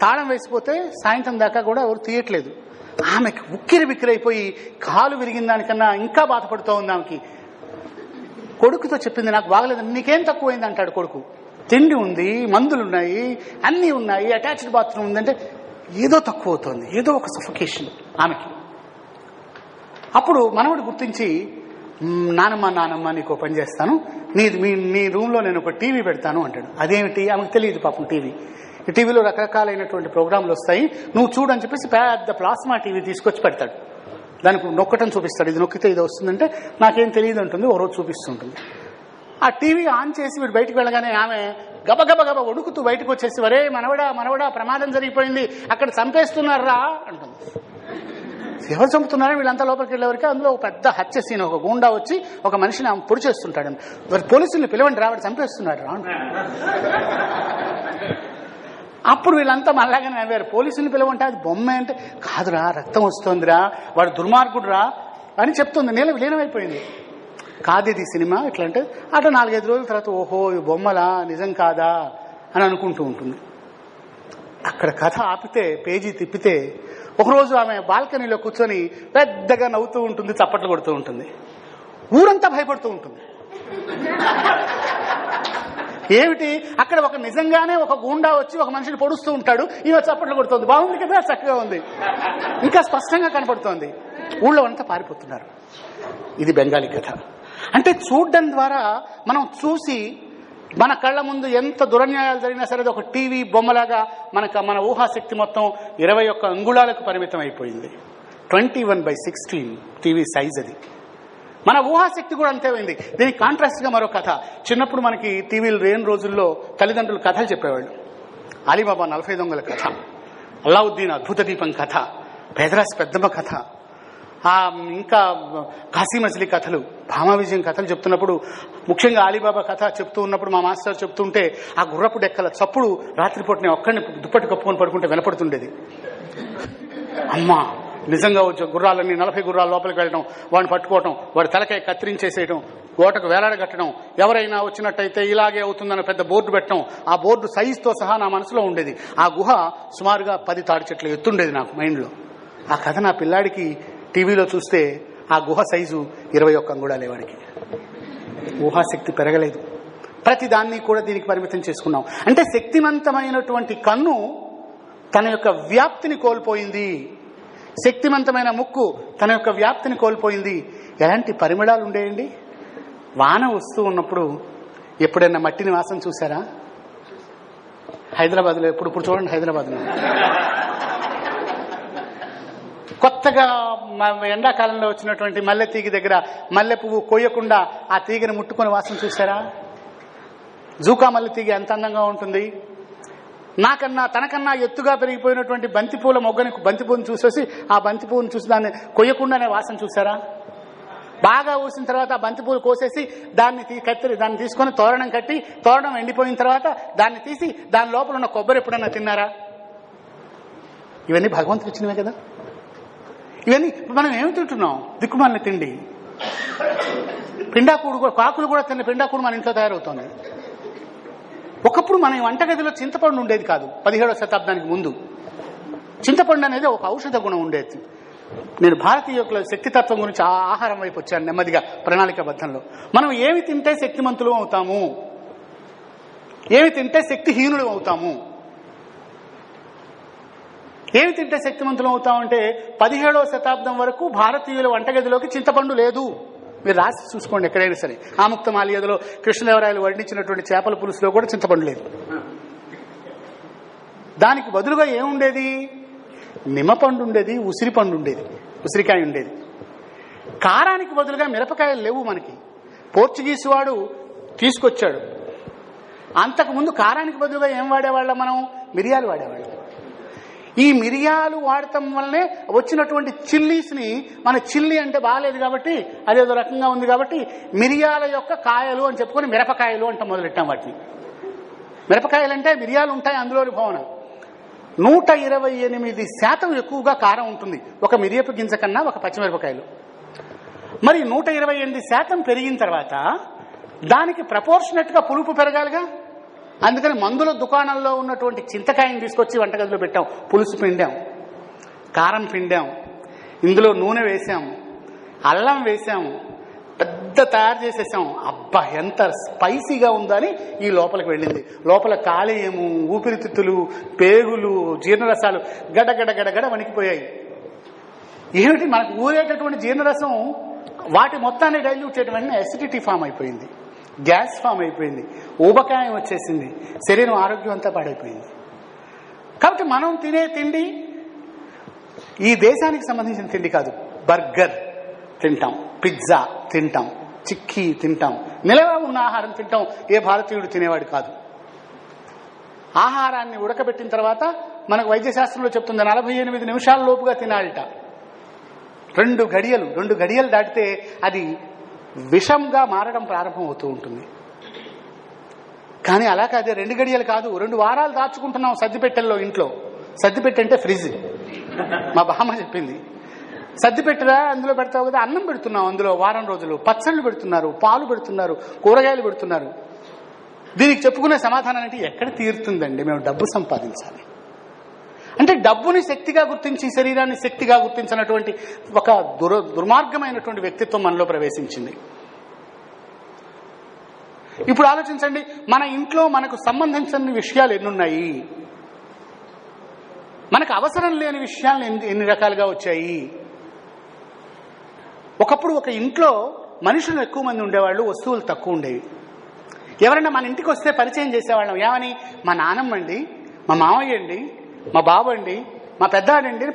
తాళం వేసిపోతే సాయంత్రం దాకా కూడా ఎవరు తీయట్లేదు. ఆమెకి ఉక్కిరి బిక్కిరైపోయి కాలు విరిగిన దానికన్నా ఇంకా బాధపడుతూ ఉంది. ఆమెకి కొడుకుతో చెప్పింది, నాకు బాగలేదు. నీకేం తక్కువైంది అంటాడు కొడుకు. తిండి ఉంది, మందులున్నాయి, అన్నీ ఉన్నాయి, అటాచ్డ్ బాత్రూమ్ ఉందంటే ఏదో తక్కువ అవుతోంది, ఏదో ఒక సఫోకేషన్ ఆమెకి. అప్పుడు మనవడు గుర్తించి, నానమ్మ నీకు పని చేస్తాను, నీ రూమ్లో నేను ఒక టీవీ పెడతాను అంటాడు. అదేమిటి? ఆమెకు తెలియదు పాపం. టీవీలో రకరకాలైనటువంటి ప్రోగ్రాంలు వస్తాయి, నువ్వు చూడని చెప్పేసి పెద్ద ప్లాస్మా టీవీ తీసుకొచ్చి పెడతాడు. దానికి నొక్కటం చూపిస్తాడు, ఇది నొక్కితే ఇది వస్తుందంటే నాకేం తెలియదు అంటుంది. ఓ రోజు చూపిస్తుంటుంది. ఆ టీవీ ఆన్ చేసి వీడు బయటకు వెళ్ళగానే ఆమె గబగబ వణుకుతూ బయటకు వచ్చేసి, వరే మనవడా ప్రమాదం జరిగిపోయింది, అక్కడ చంపేస్తున్నారా అంటుంది. ఎవరు చంపుతున్నారని వీళ్ళంతా లోపలికి వెళ్ళేవరకు అందులో ఒక పెద్ద హత్య సీన్, ఒక గూండా వచ్చి ఒక మనిషిని ఆమె పొడి చేస్తుంటాడు. మరి పోలీసుల్ని పిలవండి రావడం చంపేస్తున్నాడు రా. అప్పుడు వీళ్ళంతా మళ్ళాగానే నవ్వారు. పోలీసుల్ని పిలవంటే అది బొమ్మ అంటే, కాదురా రక్తం వస్తుందిరా, వాడు దుర్మార్గుడు రా అని చెప్తుంది. లీనమైపోయింది. కాదు ఇది సినిమా ఇట్లా అంటే అట్లా 4-5 రోజుల తర్వాత ఓహో ఈ బొమ్మలా నిజం కాదా అని అనుకుంటూ ఉంటుంది. అక్కడ కథ ఆపితే పేజీ తిప్పితే ఒకరోజు ఆమె బాల్కనీలో కూర్చొని పెద్దగా నవ్వుతూ ఉంటుంది, చప్పట్లు కొడుతూ ఉంటుంది. ఊరంతా భయపడుతూ ఉంటుంది. ఏమిటి అక్కడ ఒక నిజంగానే ఒక గూండా వచ్చి ఒక మనిషిని పొడుస్తూ ఉంటాడు, ఈమె చప్పట్లు కొడుతుంది. బాగుంది కదా, చక్కగా ఉంది, ఇంకా స్పష్టంగా కనపడుతోంది. ఊళ్ళో అంతా పారిపోతున్నారు. ఇది బెంగాలీ కథ. అంటే చూడడం ద్వారా మనం చూసి మన కళ్ళ ముందు ఎంత దురన్యాయాలు జరిగినా సరే ఒక టీవీ బొమ్మలాగా మన ఊహాశక్తి మొత్తం 21 అంగుళాలకు పరిమితం అయిపోయింది. 21/16 టీవీ సైజ్ అది. మన ఊహాశక్తి కూడా అంతే అయింది. దీనికి కాంట్రాస్ట్ గా మరో కథ. చిన్నప్పుడు మనకి టీవీలు లేని రోజుల్లో తల్లిదండ్రులు కథలు చెప్పేవాళ్ళు. అలీబాబా 40 దొంగల కథ, అల్లావుద్దీన్ అద్భుత దీపం కథ, పేదరాశి పెద్దమ్మ కథ, ఇంకా కాశీ మజిలీ కథలు, భామా విజయం కథలు చెప్తున్నప్పుడు, ముఖ్యంగా అలీబాబా కథ చెప్తూ ఉన్నప్పుడు మా మాస్టర్ చెప్తుంటే ఆ గుర్రపు డెక్కల చప్పుడు రాత్రిపూట నేను ఒక్కడిని దుప్పటి కప్పుకొని పడుకుంటే వినపడుతుండేది. అమ్మా నిజంగా వచ్చే గుర్రాలన్నీ 40 గుర్రాలు లోపలికి వెళ్ళడం, వాడిని పట్టుకోవటం, వాడి తలకాయ కత్తిరించేసేయడం, గోటకు వేలాడగట్టడం, ఎవరైనా వచ్చినట్టయితే ఇలాగే అవుతుందని పెద్ద బోర్డు పెట్టడం. ఆ బోర్డు సైజుతో సహా నా మనసులో ఉండేది. ఆ గుహ సుమారుగా 10 తాడి చెట్లు ఎత్తుండేది నాకు మైండ్లో. ఆ కథ నా పిల్లాడికి టీవీలో చూస్తే ఆ గుహ సైజు 21 అంగుళాలే. వాడికి ఊహాశక్తి పెరగలేదు. ప్రతి దాన్ని కూడా దీనికి పరిమితం చేసుకున్నాం. అంటే శక్తివంతమైనటువంటి కన్ను తన యొక్క వ్యాప్తిని కోల్పోయింది, శక్తివంతమైన ముక్కు తన యొక్క వ్యాప్తిని కోల్పోయింది. ఎలాంటి పరిమళాలు ఉండేయండి. వాన వస్తూ ఉన్నప్పుడు ఎప్పుడైనా మట్టిని వాసన చూసారా? హైదరాబాద్లో ఇప్పుడు చూడండి, హైదరాబాద్లో కొత్తగా ఎండాకాలంలో వచ్చినటువంటి మల్లె తీగ దగ్గర మల్లె పువ్వు కోయకుండా ఆ తీగని ముట్టుకొని వాసన చూసారా? జూకా మల్లె తీగ ఎంత అందంగా ఉంటుంది. తనకన్నా ఎత్తుగా పెరిగిపోయినటువంటి బంతిపూల మొగ్గని, బంతిపూని చూసేసి ఆ బంతిపూని చూసి దాన్ని కొయ్యకుండానే వాసన చూసారా? బాగా ఊసిన తర్వాత ఆ బంతిపూలు కోసేసి దాన్ని తీసుకొని తోరణం కట్టి, తోరణం ఎండిపోయిన తర్వాత దాన్ని తీసి దాని లోపల ఉన్న కొబ్బరి ఎప్పుడన్నా తిన్నారా? ఇవన్నీ భగవంతుడు ఇచ్చినవే కదా. ఇవన్నీ మనం ఏమి తింటున్నాం? దిక్కుమాలిన తిండి. పిండాకూడు కూడా, కాకులు కూడా తిన్న పిండాకూడు మన ఇంట్లో తయారవుతోంది. ఒకప్పుడు మన వంటగదిలో చింతపండు ఉండేది కాదు. 17వ శతాబ్దానికి ముందు చింతపండు అనేది ఒక ఔషధ గుణం ఉండేది. నేను భారతీయ శక్తితత్వం గురించి ఆహారం వైపు వచ్చాను నెమ్మదిగా ప్రణాళికాబద్ధంలో. మనం ఏమి తింటే శక్తిమంతులు అవుతాము, ఏమి తింటే శక్తిహీనులు అవుతాము, ఏమి తింటే శక్తిమంతులు అవుతామంటే 17వ శతాబ్దం వరకు భారతీయుల వంటగదిలోకి చింతపండు లేదు. మీరు రాసి చూసుకోండి ఎక్కడైనా సరే. ఆముక్త మాల్యదలో కృష్ణదేవరాయలు వర్ణించినటువంటి చేపల పులుసులో కూడా చింతపండు లేదు. దానికి బదులుగా ఏముండేది? నిమ్మపండు ఉండేది, ఉసిరిపండు ఉండేది, ఉసిరికాయ ఉండేది. కారానికి బదులుగా మిరపకాయలు లేవు మనకి. పోర్చుగీసు వాడు తీసుకొచ్చాడు. అంతకుముందు కారానికి బదులుగా ఏం వాడేవాళ్ళం మనం? మిరియాలు వాడేవాళ్ళం. ఈ మిరియాలు వాడటం వల్లనే వచ్చినటువంటి చిల్లీస్ ని, మన చిల్లీ అంటే బాగాలేదు కాబట్టి అదేదో రకంగా ఉంది కాబట్టి మిరియాల యొక్క కాయలు అని చెప్పుకొని మిరపకాయలు అంట మొదలెట్టాం వాటిని. మిరపకాయలు అంటే మిరియాలు ఉంటాయి అందులోని భావన. 128% ఎక్కువగా కారం ఉంటుంది ఒక మిరియపు గింజ కన్నా ఒక పచ్చిమిరపకాయలు. మరి 128% పెరిగిన తర్వాత దానికి ప్రపోర్షనెట్ గా పులుపు పెరగాలిగా. అందుకని మందుల దుకాణంలో ఉన్నటువంటి చింతకాయని తీసుకొచ్చి వంటగదిలో పెట్టాం. పులుసు పిండాం, కారం పిండాం, ఇందులో నూనె వేసాం, అల్లం వేసాం, పెద్ద తయారు చేసేసాం. అబ్బా ఎంత స్పైసీగా ఉందని ఈ లోపలికి వెళ్ళింది. లోపల కాలేయము, ఊపిరితిత్తులు, పేగులు, జీర్ణరసాలు గడగడ వణికిపోయాయి. ఏమిటి మనకు ఊరేటటువంటి జీర్ణరసం వాటి మొత్తాన్ని డైల్యూట్ చేయడం వల్ల అసిడిటీ ఫామ్ అయిపోయింది, గ్యాస్ ఫామ్ అయిపోయింది, ఊబకాయం వచ్చేసింది, శరీరం ఆరోగ్యం అంతా పాడైపోయింది. కాబట్టి మనం తినే తిండి ఈ దేశానికి సంబంధించిన తిండి కాదు, బర్గర్ తింటాం, పిజ్జా తింటాం, చిక్కీ తింటాం, నిలవ ఉన్న ఆహారం తింటాం. ఏ భారతీయుడు తినేవాడు కాదు. ఆహారాన్ని ఉడకబెట్టిన తర్వాత మనకు వైద్యశాస్త్రంలో చెప్తుంది 48 నిమిషాల లోపుగా తినాలిట. 2 గడియలు దాటితే అది విషంగా మారడం ప్రారంభం అవుతూ ఉంటుంది. కానీ అలా కాదే, 2 గడియలు కాదు, 2 వారాలు దాచుకుంటున్నాం సద్దిపెట్టెల్లో. ఇంట్లో సద్దిపెట్టె అంటే ఫ్రిడ్జ్. మా బామ్మ చెప్పింది, సద్దిపెట్టెలా అందులో పెడతావు కదా, అన్నం పెడుతున్నాం అందులో వారం రోజులు, పచ్చళ్ళు పెడుతున్నారు, పాలు పెడుతున్నారు, కూరగాయలు పెడుతున్నారు. దీనికి చెప్పుకునే సమాధానం అంటే ఎక్కడ తీరుతుందండి, మేము డబ్బు సంపాదించాలి అంటే. డబ్బుని శక్తిగా గుర్తించి శరీరాన్ని శక్తిగా గుర్తించినటువంటి ఒక దుర్మార్గమైనటువంటి వ్యక్తిత్వం మనలో ప్రవేశించింది. ఇప్పుడు ఆలోచించండి, మన ఇంట్లో మనకు సంబంధించిన విషయాలు ఎన్నున్నాయి, మనకు అవసరం లేని విషయాలు ఎన్ని రకాలుగా వచ్చాయి. ఒకప్పుడు ఒక ఇంట్లో మనుషులు ఎక్కువ మంది ఉండేవాళ్ళు, వస్తువులు తక్కువ ఉండేవి. ఎవరైనా మన ఇంటికి వస్తే పరిచయం చేసేవాళ్ళం. ఏమని? మా నాన్నమ్మ అండి, మా మామయ్య అండి, మా బాబు అండి, మా పెద్దాడండి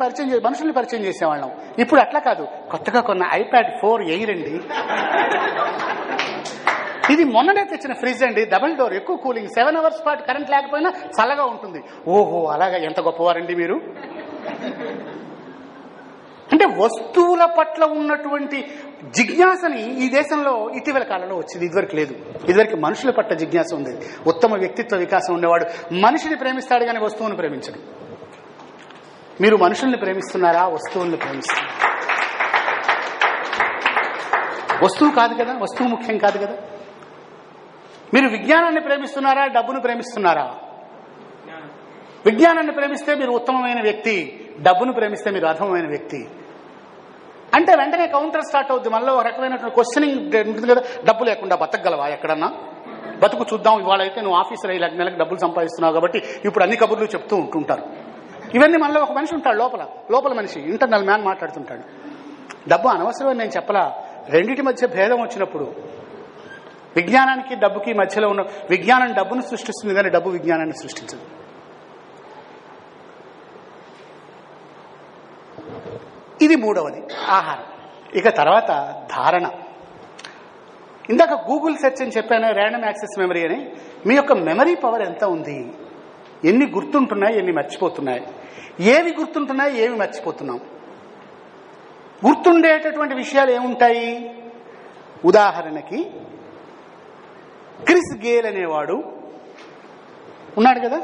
మనుషుల్ని పరిచయం చేసేవాళ్ళం. ఇప్పుడు అట్లా కాదు, కొత్తగా కొన్న iPad 4 ఎయిర్ అండి, ఇది మొన్ననే తెచ్చిన ఫ్రిడ్జ్ అండి, డబుల్ డోర్, ఎక్కువ కూలింగ్, 7 hours పాటు కరెంట్ లేకపోయినా చల్లగా ఉంటుంది. ఓహో అలాగా, ఎంత గొప్పవారండి మీరు. అంటే వస్తువుల పట్ల ఉన్నటువంటి జిజ్ఞాసని ఈ దేశంలో ఇటీవల కాలంలో వచ్చింది, ఇదివరకు లేదు. ఇదివరకు మనుషుల పట్ల జిజ్ఞాస ఉండేది. ఉత్తమ వ్యక్తిత్వ వికాసం ఉండేవాడు మనిషిని ప్రేమిస్తాడు కానీ వస్తువుని ప్రేమించడు. మీరు మనుషుల్ని ప్రేమిస్తున్నారా, వస్తువుల్ని ప్రేమిస్తున్నారా? వస్తువు కాదు కదా, వస్తువు ముఖ్యం కాదు కదా. మీరు విజ్ఞానాన్ని ప్రేమిస్తున్నారా, డబ్బును ప్రేమిస్తున్నారా? విజ్ఞానాన్ని ప్రేమిస్తే మీరు ఉత్తమమైన వ్యక్తి, డబ్బును ప్రేమిస్తే మీరు అధమమైన వ్యక్తి. అంటే వెంటనే కౌంటర్ స్టార్ట్ అవుద్ది. మనలో ఒక రకమైనటువంటి క్వశ్చనింగ్ ఉంటుంది కదా, డబ్బు లేకుండా బతకగలవా ఎక్కడన్నా? బతుకు చూద్దాం, ఇవాళ అయితే నువ్వు ఆఫీసర్ అయ్యి నెలకు డబ్బులు సంపాదిస్తున్నావు కాబట్టి ఇప్పుడు అన్ని కబుర్లు చెప్తూ ఉంటుంటారు. ఇవన్నీ మనలో ఒక మనిషి ఉంటాడు, లోపల మనిషి, ఇంటర్నల్ మ్యాన్ మాట్లాడుతుంటాడు. డబ్బు అనవసరం అని నేను చెప్పలా. రెండింటి మధ్య భేదం వచ్చినప్పుడు, విజ్ఞానానికి డబ్బుకి మధ్యలో ఉన్న, విజ్ఞానం డబ్బును సృష్టిస్తుంది కానీ డబ్బు విజ్ఞానాన్ని సృష్టించదు. ఇది మూడవది, ఆహారం. ఇక తర్వాత ధారణ. ఇందాక గూగుల్ సెర్చ్ అని చెప్పాను, ర్యాండమ్ యాక్సెస్ మెమరీ అని. మీ యొక్క మెమరీ పవర్ ఎంత ఉంది, ఎన్ని గుర్తుంటున్నాయి, ఎన్ని మర్చిపోతున్నాయి, ఏవి గుర్తుంటున్నాయి, ఏవి మర్చిపోతున్నాం. గుర్తుండేటటువంటి విషయాలు ఏముంటాయి? ఉదాహరణకి క్రిస్ గేల్ అనేవాడు ఉన్నాడు కదా,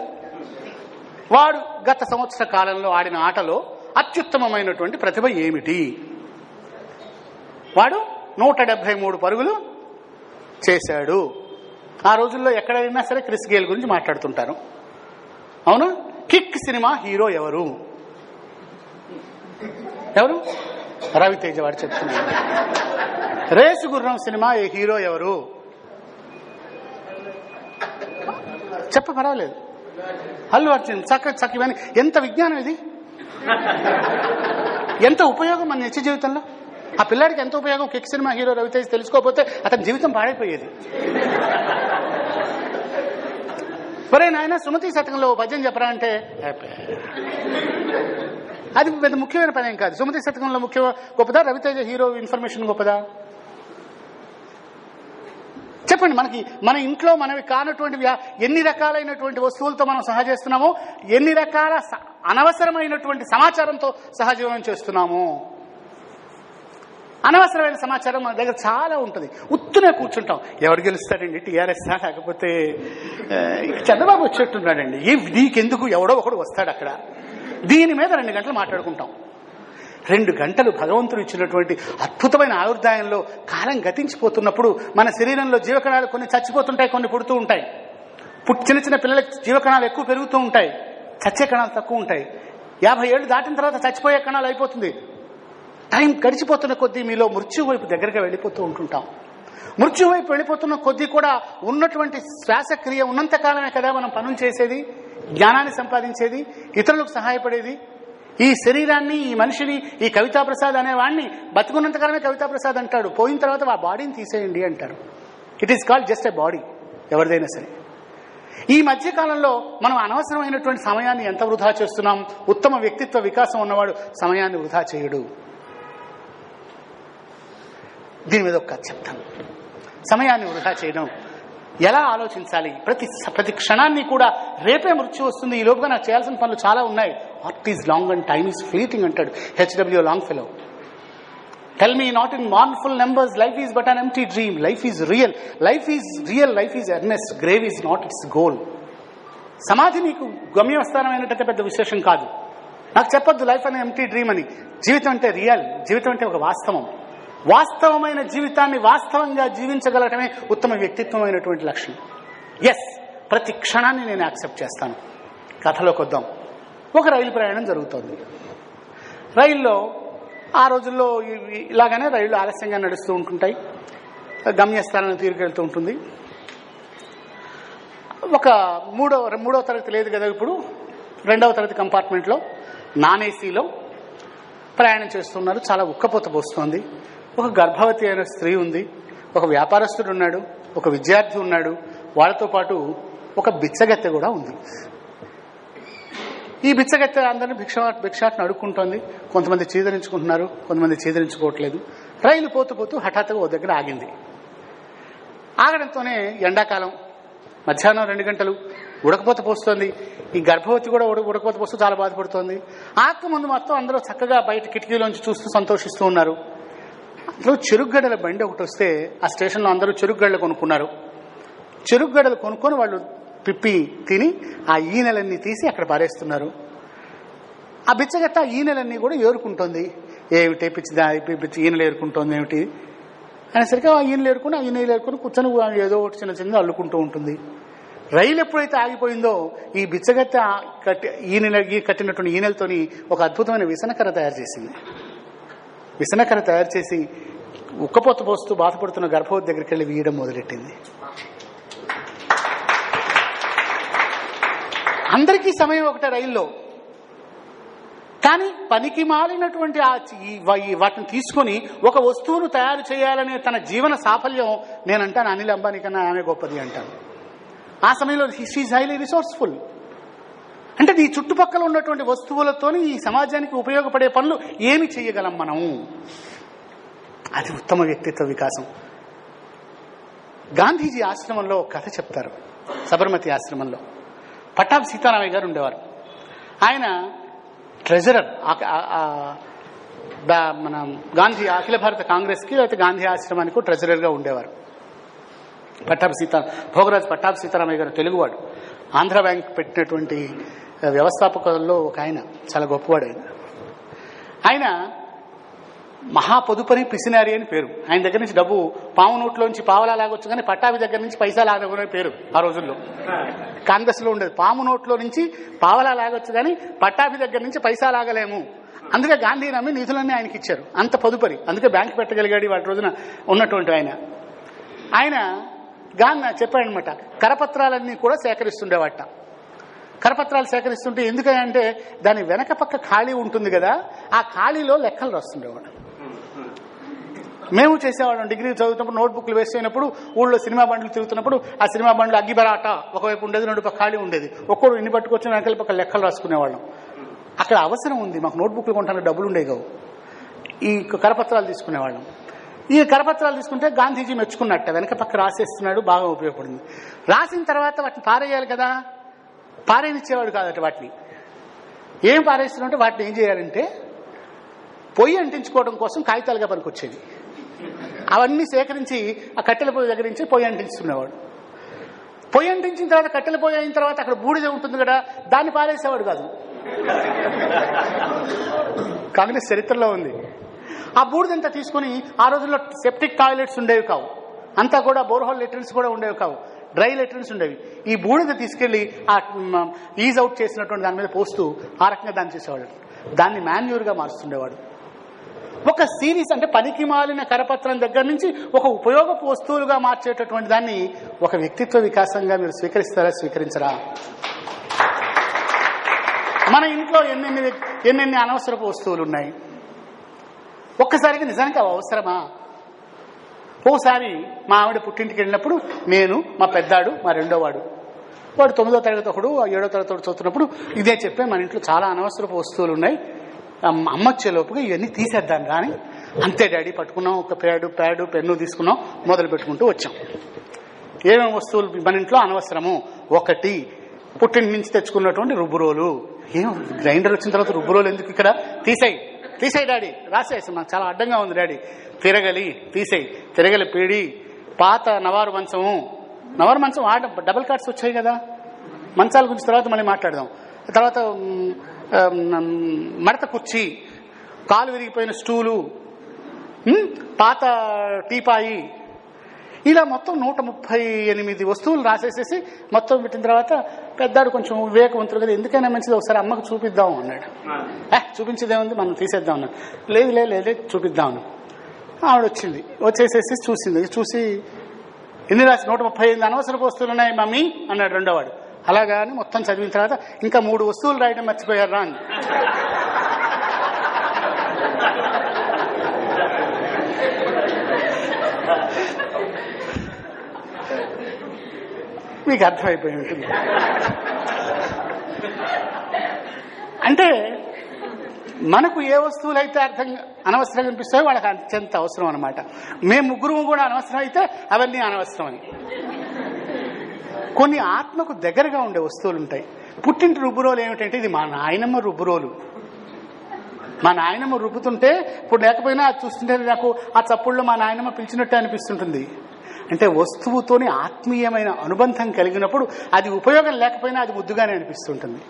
వాడు గత సంవత్సర కాలంలో ఆడిన ఆటలో అత్యుత్తమమైనటువంటి ప్రతిభ ఏమిటి? వాడు 173 పరుగులు చేశాడు. ఆ రోజుల్లో ఎక్కడైనా సరే క్రిస్ గేల్ గురించి మాట్లాడుతుంటారు, అవునా? కిక్ సినిమా హీరో ఎవరు? రవితేజ వాడు చెప్తున్నాడు. రేసు గుర్రం సినిమా హీరో ఎవరు? పర్వాలేదు, అల్లు అర్జున్. చక్క ఇవన్నీ ఎంత విజ్ఞానం ఇది, ఎంత ఉపయోగం మన నిత్య జీవితంలో. ఆ పిల్లాడికి ఎంత ఉపయోగం. కిక్ సినిమా హీరో రవితేజ్ తెలుసుకోకపోతే అతని జీవితం పాడైపోయేది. ఒరే నాయన, సుమతి శతకంలో పద్యం చెప్పరా అంటే అది పెద్ద ముఖ్యమైన పని ఏం కాదు. సుమతి శతకంలో గొప్పదా, రవితేజ హీరో ఇన్ఫర్మేషన్ గొప్పదా? చెప్పండి. మన ఇంట్లో మనవి కానటువంటి ఎన్ని రకాలైనటువంటి వస్తువులతో మనం సహజీస్తున్నామో, ఎన్ని రకాల అనవసరమైనటువంటి సమాచారంతో సహజీవనం చేస్తున్నాము. అనవసరమైన సమాచారం మన దగ్గర చాలా ఉంటుంది. ఉత్తునే కూర్చుంటాం. ఎవరు గెలుస్తాడండి, టీఆర్ఎస్ లేకపోతే చంద్రబాబు వచ్చేట్టున్నాడండి, నీకెందుకు, ఎవడో ఒకడు వస్తాడు అక్కడ. దీని మీద 2 గంటలు మాట్లాడుకుంటాం. 2 గంటలు భగవంతుడు ఇచ్చినటువంటి అద్భుతమైన ఆయుర్దాయంలో కాలం గతించిపోతున్నప్పుడు మన శరీరంలో జీవకణాలు కొన్ని చచ్చిపోతుంటాయి, కొన్ని పుడుతూ ఉంటాయి. చిన్న చిన్న పిల్లలకి జీవకణాలు ఎక్కువ పెరుగుతూ ఉంటాయి, చచ్చే కణాలు తక్కువ ఉంటాయి. 50 ఏళ్ళు దాటిన తర్వాత చచ్చిపోయే కణాలు అయిపోతుంది. టైం గడిచిపోతున్న కొద్దీ మీలో మృత్యు వైపు దగ్గరగా వెళ్ళిపోతూ ఉంటుంటాం. మృత్యు వైపు వెళ్ళిపోతున్న కొద్దీ కూడా ఉన్నటువంటి శ్వాసక్రియ ఉన్నంతకాలమే కదా మనం పనులు చేసేది, జ్ఞానాన్ని సంపాదించేది, ఇతరులకు సహాయపడేది. ఈ శరీరాన్ని, ఈ మనిషిని, ఈ కవితాప్రసాద్ అనేవాడిని బతుకున్నంతకాలమే కవితాప్రసాద్ అంటాడు. పోయిన తర్వాత ఆ బాడీని తీసేయండి అంటారు. It is called just a body, ఎవరిదైనా సరే. ఈ మధ్య కాలంలో మనం అనవసరమైనటువంటి సమయాన్ని ఎంత వృధా చేస్తున్నాం. ఉత్తమ వ్యక్తిత్వ వికాసం ఉన్నవాడు సమయాన్ని వృధా చేయడు. దీని మీద ఒక కథ చెప్తాను. సమయాన్ని వృధా చేయడం, ఎలా ఆలోచించాలి, ప్రతి క్షణాన్ని కూడా రేపే మృత్యు వస్తుంది, ఈ లోపుగా నాకు చేయాల్సిన పనులు చాలా ఉన్నాయి. What is long and time is fleeting అంటాడు H W Longfellow. Tell me not in mournful numbers, life is but an empty dream. Life is real. Life is real. Life is earnest. Grave is not its goal. సమాధి నీకు గమ్యస్థానమైనటువంటి పెద్ద విశేషం కాదు. నాకు చెప్పొద్దు life అనే empty dream అని. జీవితం అంటే రియల్. జీవితం అంటే ఒక వాస్తవం. వాస్తవమైన జీవితాన్ని వాస్తవంగా జీవించగలటమే ఉత్తమ వ్యక్తిత్వమైనటువంటి లక్షణం. ఎస్, ప్రతి క్షణాన్ని నేను యాక్సెప్ట్ చేస్తాను. కథలోకి వద్దాం. ఒక రైలు ప్రయాణం జరుగుతోంది. రైల్లో ఆ రోజుల్లో ఇలాగానే రైళ్లు ఆలస్యంగా నడుస్తూ ఉంటుంటాయి, గమ్యస్థానాన్ని తీసుకెళ్తూ ఉంటుంది. ఒక మూడో తరగతి లేదు కదా ఇప్పుడు, 2వ తరగతి కంపార్ట్మెంట్లో నాన్ ఏసీలో ప్రయాణం చేస్తున్నారు. చాలా ఉక్కపోత పోస్తోంది. ఒక గర్భవతి అయిన స్త్రీ ఉంది, ఒక వ్యాపారస్తుడు ఉన్నాడు, ఒక విద్యార్థి ఉన్నాడు, వాళ్ళతో పాటు ఒక బిచ్చగత్తె కూడా ఉంది. ఈ బిచ్చగత్తె అందరినీ భిక్షాటను అడుక్కుంటోంది. కొంతమంది చీదరించుకుంటున్నారు, కొంతమంది చీదరించుకోవట్లేదు. రైలు పోతూ హఠాత్తుగా ఓ దగ్గర ఆగింది. ఆగడంతోనే ఎండాకాలం, మధ్యాహ్నం 2 గంటలు, ఉడకపోత పోస్తోంది. ఈ గర్భవతి కూడా ఉడకపోత పోస్తూ చాలా బాధపడుతోంది. ఆత్మ ముందు మొత్తం అందరూ చక్కగా బయట కిటికీలోంచి చూస్తూ సంతోషిస్తూ ఉన్నారు. అందులో చెరుగ్గడల బండి ఒకటి వస్తే ఆ స్టేషన్లో అందరూ చెరుగ్గడలు కొనుక్కున్నారు. చెరుగ్గడలు కొనుక్కొని వాళ్ళు పిప్పి తిని ఆ ఈనెలన్నీ తీసి అక్కడ పారేస్తున్నారు. ఆ బిచ్చగట్ట ఈనెలన్నీ కూడా ఏరుకుంటోంది. ఏమిటి పిచ్చి ఈనెలు ఏరుకుంటోంది ఏమిటి అనేసరికి ఆ ఈనెలు ఏరుకుని కూర్చొని ఏదో ఒకటి చిన్న అల్లుకుంటూ ఉంటుంది. రైలు ఎప్పుడైతే ఆగిపోయిందో ఈ బిచ్చగత్త కట్టినటువంటి ఈనెలతోని ఒక అద్భుతమైన విసనకర తయారు చేసింది. విసనకర తయారు చేసి ఉక్కపోత పోస్తూ బాధపడుతున్న గర్భవతి దగ్గరికి వెళ్ళి వీయడం మొదలెట్టింది. అందరికీ సమయం ఒకటే రైల్లో. కానీ పనికి మాలినటువంటి వాటిని తీసుకొని ఒక వస్తువును తయారు చేయాలనే తన జీవన సాఫల్యం నేనంటాను అనిల్ అంబానీ కన్నా ఆమె గొప్పది అంటాను. ఆ సమయంలో షీఈ్ హైలీ రిసోర్స్ఫుల్. అంటే ఈ చుట్టుపక్కల ఉన్నటువంటి వస్తువులతోని ఈ సమాజానికి ఉపయోగపడే పనులు ఏమి చేయగలం మనం? అది ఉత్తమ వ్యక్తిత్వ వికాసం. గాంధీజీ ఆశ్రమంలో ఒక కథ చెప్తారు. సబర్మతి ఆశ్రమంలో పట్టాభి సీతారామయ్య గారు ఉండేవారు. ఆయన ట్రెజరర్, మన గాంధీ అఖిల భారత కాంగ్రెస్కి లేకపోతే గాంధీ ఆశ్రమానికి ట్రెజరర్గా ఉండేవారు. భోగరాజు పట్టాభి సీతారామయ్య గారు తెలుగువాడు. ఆంధ్ర బ్యాంక్ పెట్టినటువంటి వ్యవస్థాపకుల్లో ఒక ఆయన, చాలా గొప్పవాడు ఆయన. ఆయన మహాపొదుపని పిసినారి అని పేరు. ఆయన దగ్గర నుంచి డబ్బు పాము నోట్లోంచి పావలా లాగొచ్చు, కానీ పట్టాభి దగ్గర నుంచి పైసా లాగనే పేరు ఆ రోజుల్లో. కాంగ్రెస్ లో ఉండేది పాము నోట్లో నుంచి పావలా లాగొచ్చు, కానీ పట్టాభి దగ్గర నుంచి పైసా లాగలేము. అందుకే గాంధీ నమ్మి నిధులన్నీ ఆయనకి ఇచ్చారు. అంత పొదుపరి, అందుకే బ్యాంక్ పెట్టగలిగాడు వాటి రోజున ఉన్నటువంటి ఆయన గాంధీ చెప్పాడనమాట. కరపత్రాలన్నీ కూడా సేకరిస్తుండేవాట. కరపత్రాలు సేకరిస్తుంటే ఎందుకంటే దాని వెనక పక్క ఖాళీ ఉంటుంది కదా, ఆ ఖాళీలో లెక్కలు రాస్తుండేవాడు. మేము చేసేవాళ్ళం డిగ్రీ చదువుతున్నప్పుడు నోట్బుక్లు వేస్ట్ అయినప్పుడు ఊళ్ళో సినిమా బండ్లు తిరుగుతున్నప్పుడు ఆ సినిమా బండ్లు అగ్గిబరాట ఒకవైపు ఉండేది, 2 పక్క ఖాళీ ఉండేది. ఒక్కడు ఇన్ని పట్టుకొచ్చి వెనకాల పక్క లెక్కలు రాసుకునేవాళ్ళం. అక్కడ అవసరం ఉంది, మాకు నోట్బుక్లు కొనడానికి డబ్బులు ఉండేవి కావు. ఈ కరపత్రాలు తీసుకునేవాళ్ళం. ఈ కరపత్రాలు తీసుకుంటే గాంధీజీ మెచ్చుకున్నట్ట, వెనక పక్క రాసేస్తున్నాడు, బాగా ఉపయోగపడింది. రాసిన తర్వాత వాటిని పారేయాలి కదా, పారేనిచ్చేవాడు కాదట. వాటిని ఏం పారేస్తున్నట్టే వాటిని ఏం చేయాలంటే పొయ్యి అంటించుకోవడం కోసం కాగితాలుగా పనికొచ్చేది. అవన్నీ సేకరించి ఆ కట్టెల పొయ్యి దగ్గర నుంచి పొయ్యి అంటించుకునేవాడు. పొయ్యి అంటించిన తర్వాత కట్టెల పొయ్యి అయిన తర్వాత అక్కడ బూడిద ఉంటుంది కదా, దాన్ని పారేసేవాడు కాదు. కాంగ్రెస్ చరిత్రలో ఉంది. ఆ బూడిదంతా తీసుకుని, ఆ రోజుల్లో సెప్టిక్ టాయిలెట్స్ ఉండేవి కావు, అంతా కూడా బోర్హోల్ లెట్రిన్స్ కూడా ఉండేవి కావు, డ్రై లెట్రిన్స్ ఉండేవి. ఈ బూడిద తీసుకెళ్లి ఆ ఈజ్ అవుట్ చేసినటువంటి దాని మీద పోస్తూ ఆ రకంగా దాన్ని చేసేవాడు. దాన్ని మాన్యూర్గా మారుస్తుండేవాడు. ఒక సిరీస్ అంటే పనికి మాలిన కరపత్రం దగ్గర నుంచి ఒక ఉపయోగపు వస్తువులుగా మార్చేటటువంటి దాన్ని ఒక వ్యక్తిత్వ వికాసంగా మీరు స్వీకరిస్తారా, స్వీకరించరా? మన ఇంట్లో ఎన్నెన్ని అనవసరపు వస్తువులు ఉన్నాయి. ఒక్కసారిగా నిజానికి అవి అవసరమా? ఓసారి మా ఆవిడ పుట్టింటికి వెళ్ళినప్పుడు నేను, మా పెద్దాడు, మా రెండోవాడు, వాడు 9వ తరగతి ఒకడు, 7వ తరగతి ఒకటి చదువుతున్నప్పుడు ఇదే చెప్పే, మన ఇంట్లో చాలా అనవసరపు వస్తువులు ఉన్నాయి, అమ్మొచ్చేలోపుగా ఇవన్నీ తీసేద్దాం కానీ అంతే డాడీ, పట్టుకున్నాం, ఒక ప్యాడు పెన్ను తీసుకున్నాం, మొదలు పెట్టుకుంటూ వచ్చాం. ఏమేమి వస్తువులు మన ఇంట్లో అనవసరము? ఒకటి, పుట్టింటి నుంచి తెచ్చుకున్నటువంటి రుబ్బురోలు. ఏం గ్రైండర్ వచ్చిన తర్వాత రుబ్బురోలు ఎందుకు ఇక్కడ? తీసేయి డాడీ, రాసేసి నాకు చాలా అడ్డంగా ఉంది డాడీ. తిరగలి తీసేయి, తిరగలి పీడి, పాత నవారు మంచము డబుల్ కార్డ్స్ వచ్చాయి కదా, మంచాల గురించి తర్వాత మళ్ళీ మాట్లాడదాం. తర్వాత మడత కుర్చీ, కాలు విరిగిపోయిన స్టూలు, పాత టీపాయి, ఇలా మొత్తం 138 వస్తువులు రాసేసేసి మొత్తం పెట్టిన తర్వాత పెద్దాడు కొంచెం వివేకవంతుడు కదా, ఎందుకైనా మంచిది ఒకసారి అమ్మకు చూపిద్దాం అన్నాడు. చూపించేదేముంది, మనం తీసేద్దాం అన్నాడు. లేదు చూపిద్దాం అన్నాడు. ఆవిడ వచ్చేసేసి చూసి ఎన్ని రాసి 135 అనవసరపు వస్తువులు ఉన్నాయి మమ్మీ అన్నాడు రెండోవాడు. అలాగా అని మొత్తం చదివిన తర్వాత ఇంకా 3 వస్తువులు రాయడం మర్చిపోయారా అని. మీకు అర్థమైపోయి ఉంటుంది. అంటే మనకు ఏ వస్తువులు అయితే అనవసరంగా అనిపిస్తాయో వాళ్ళకి అత్యంత అవసరం అనమాట. మేము ముగ్గురు కూడా అనవసరం అయితే అవన్నీ అనవసరం అని. కొన్ని ఆత్మకు దగ్గరగా ఉండే వస్తువులు ఉంటాయి. పుట్టింటి రుబ్బురోలు ఏమిటంటే, ఇది మా నాయనమ్మ రుబ్బురోలు. మా నాయనమ్మ రుబ్బుతుంటే ఇప్పుడు లేకపోయినా అది చూస్తుంటే నాకు ఆ చప్పుల్లో మా నాయనమ్మ పిలిచినట్టే అనిపిస్తుంటుంది. అంటే వస్తువుతోని ఆత్మీయమైన అనుబంధం కలిగినప్పుడు అది ఉపయోగం లేకపోయినా అది ముద్దుగానే అనిపిస్తుంటుంది.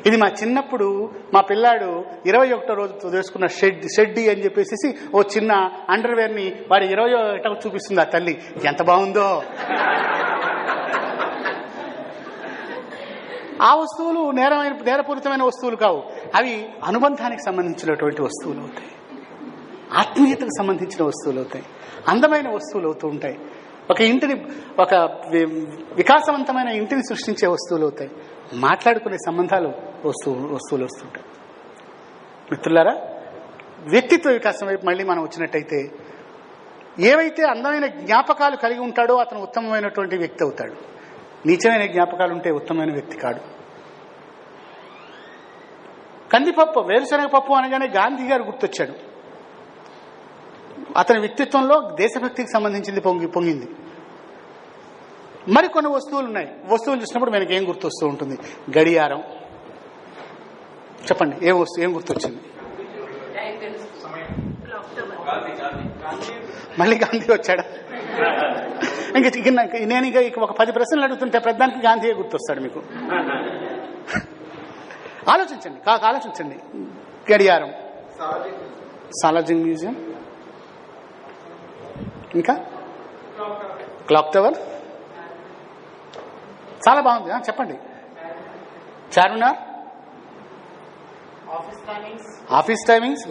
ఇది మా చిన్నప్పుడు మా పిల్లాడు 21వ రోజు వేసుకున్న షెడ్డీ అని చెప్పేసి ఓ చిన్న అండర్వేర్ ని వాడి 21వ చూపిస్తుంది ఆ తల్లి. ఎంత బాగుందో. ఆ వస్తువులు నేరపూరితమైన వస్తువులు కావు, అవి అనుబంధానికి సంబంధించినటువంటి వస్తువులు అవుతాయి, ఆత్మీయతకు సంబంధించిన వస్తువులు అవుతాయి, అందమైన వస్తువులు అవుతూ ఉంటాయి, ఒక వికాసవంతమైన ఇంటిని సృష్టించే వస్తువులు అవుతాయి, మాట్లాడుకునే సంబంధాలు వస్తువులు వస్తుంటాయి. మిత్రులారా, వ్యక్తిత్వ వికాసం వైపు మళ్ళీ మనం వచ్చినట్టయితే, ఏవైతే అందమైన జ్ఞాపకాలు కలిగి ఉంటాడో అతను ఉత్తమమైనటువంటి వ్యక్తి అవుతాడు. నీచమైన జ్ఞాపకాలు ఉంటే ఉత్తమమైన వ్యక్తి కాడు. కందిపప్పు, వేరుశనగ పప్పు అనగానే గాంధీ గారు గుర్తొచ్చాడు. అతని వ్యక్తిత్వంలో దేశభక్తికి సంబంధించింది పొంగింది. మరికొన్ని వస్తువులు ఉన్నాయి. వస్తువులు చూసినప్పుడు మనకి ఏం గుర్తొస్తూ ఉంటుంది? గడియారం. చెప్పండి, ఏం గుర్తొచ్చింది? మళ్ళీ గాంధీ వచ్చాడా? నేను ఇక ఒక 10 ప్రశ్నలు అడుగుతుంటే ప్రధానికి గాంధీయే గుర్తొస్తాడు మీకు. ఆలోచించండి. గడియారం, సాలార్జంగ్ మ్యూజియం, ఇంకా క్లాక్ టవర్. చాలా బాగుంది, చెప్పండి. Charminar, office timings,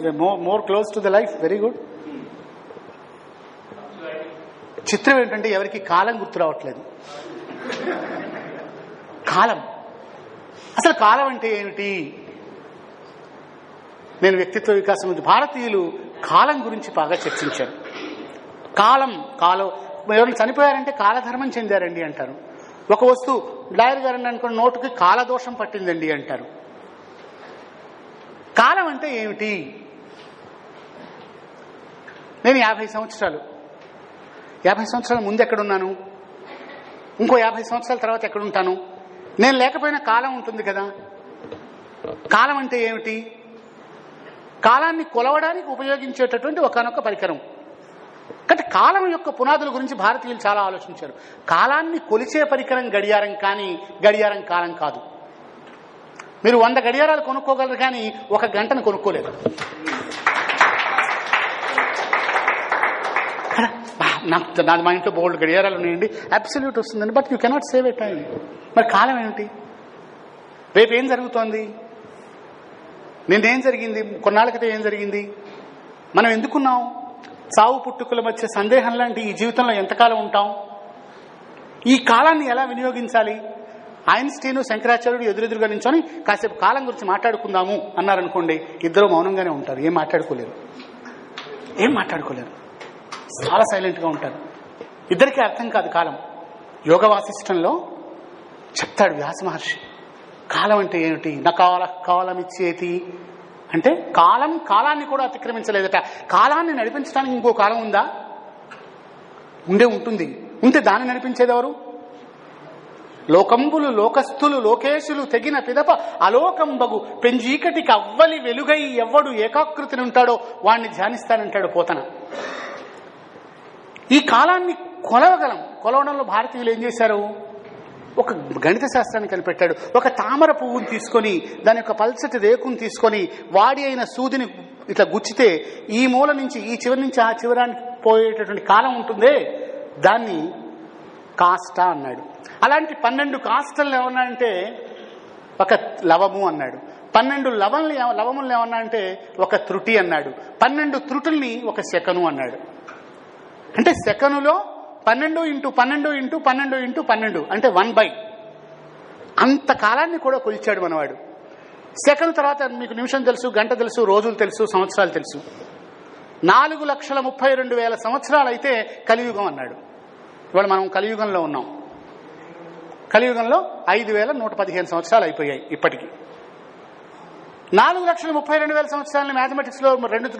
more close to the life, very good. చిత్రం ఏంటంటే ఎవరికి కాలం గుర్తు రావట్లేదు. అసలు కాలం అంటే ఏమిటి? నేను వ్యక్తిత్వ వికాసం గురించి, భారతీయులు కాలం గురించి బాగా చర్చించారు. కాలం ఎవరైనా చనిపోయారంటే కాలధర్మం చెందారండి అంటారు. ఒక వస్తువు లాయర్ గారు అనుకున్న నోటుకి కాలదోషం పట్టిందండి అంటారు. కాలం అంటే ఏమిటి? నేను 50 సంవత్సరాల ముందు ఎక్కడున్నాను, ఇంకో 50 సంవత్సరాల తర్వాత ఎక్కడుంటాను? నేను లేకపోయినా కాలం ఉంటుంది కదా. కాలం అంటే ఏమిటి? కాలాన్ని కొలవడానికి ఉపయోగించేటటువంటి ఒకనొక పరికరం. కాబట్టి కాలం యొక్క పునాదుల గురించి భారతీయులు చాలా ఆలోచించారు. కాలాన్ని కొలిచే పరికరం గడియారం, కానీ గడియారం కాలం కాదు. మీరు 100 గడియారాలు కొనుక్కోగలరు, కానీ 1 గంటను కొనుక్కోలేరు. మా ఇంట్లో బోల్డ్ గడియారాలు ఉన్నాయండి, అబ్సల్యూట్ వస్తుందండి, but you cannot save a time. మరి కాలం ఏమిటి? రేపు ఏం జరుగుతోంది? నిన్నేం జరిగింది? కొన్నాళ్ళ క్రితం ఏం జరిగింది? మనం ఎందుకున్నాం? చావు పుట్టుకల మధ్య సందేహం లాంటి ఈ జీవితంలో ఎంతకాలం ఉంటాం? ఈ కాలాన్ని ఎలా వినియోగించాలి? ఐన్స్టీన్, శంకరాచార్యుడు ఎదురెదురుగా నించొని కాసేపు కాలం గురించి మాట్లాడుకుందాము అన్నారనుకోండి, ఇద్దరు మౌనంగానే ఉంటారు, ఏం మాట్లాడుకోలేరు. చాలా సైలెంట్గా ఉంటారు. ఇద్దరికీ అర్థం కాదు కాలం. యోగ వాసిష్టంలో చెప్తాడు వ్యాస మహర్షి, కాలం అంటే ఏమిటి? నా కాలమిచ్చేతి అంటే కాలాన్ని కూడా అతిక్రమించలేదట. కాలాన్ని నడిపించడానికి ఇంకో కాలం ఉందా? ఉంటుంది. ఉంటే దాన్ని నడిపించేది ఎవరు? లోకంబులు లోకస్థులు లోకేశులు తెగిన పిదప అలోకంబగు పెంజీకటికి అవ్వలి వెలుగై ఎవ్వడు ఏకాకృతిని ఉంటాడో వాణ్ణి ధ్యానిస్తానంటాడు పోతన. ఈ కాలాన్ని కొలవడంలో భారతీయులు ఏం చేశారు? ఒక గణిత శాస్త్రాన్ని కనిపెట్టాడు. ఒక తామర పువ్వుని తీసుకొని దాని యొక్క పల్చటి రేకుని తీసుకొని వాడి అయిన సూదిని ఇట్లా గుచ్చితే ఈ మూల నుంచి ఈ చివరి నుంచి ఆ చివరానికి పోయేటటువంటి కాలం ఉంటుందే, దాన్ని కాష్ట అన్నాడు. అలాంటి 12 కాష్టలు ఏమన్నా అంటే ఒక లవము అన్నాడు. 12 లవములను ఏమన్నా అంటే ఒక త్రుటి అన్నాడు. 12 త్రుటుల్ని ఒక సెకను అన్నాడు. అంటే సెకనులో 12 × 12 × 12 × 12 అంటే 1/. అంత కాలాన్ని కూడా కొలిచాడు మనవాడు. సెకను తర్వాత మీకు నిమిషం తెలుసు, గంట తెలుసు, రోజులు తెలుసు, సంవత్సరాలు తెలుసు. 4,32,000 సంవత్సరాలు అయితే కలియుగం అన్నాడు. ఇవాళ మనం కలియుగంలో ఉన్నాం. కలియుగంలో 5,115 సంవత్సరాలు అయిపోయాయి ఇప్పటికి. 4,32,000 సంవత్సరాలని మ్యాథమెటిక్స్ లో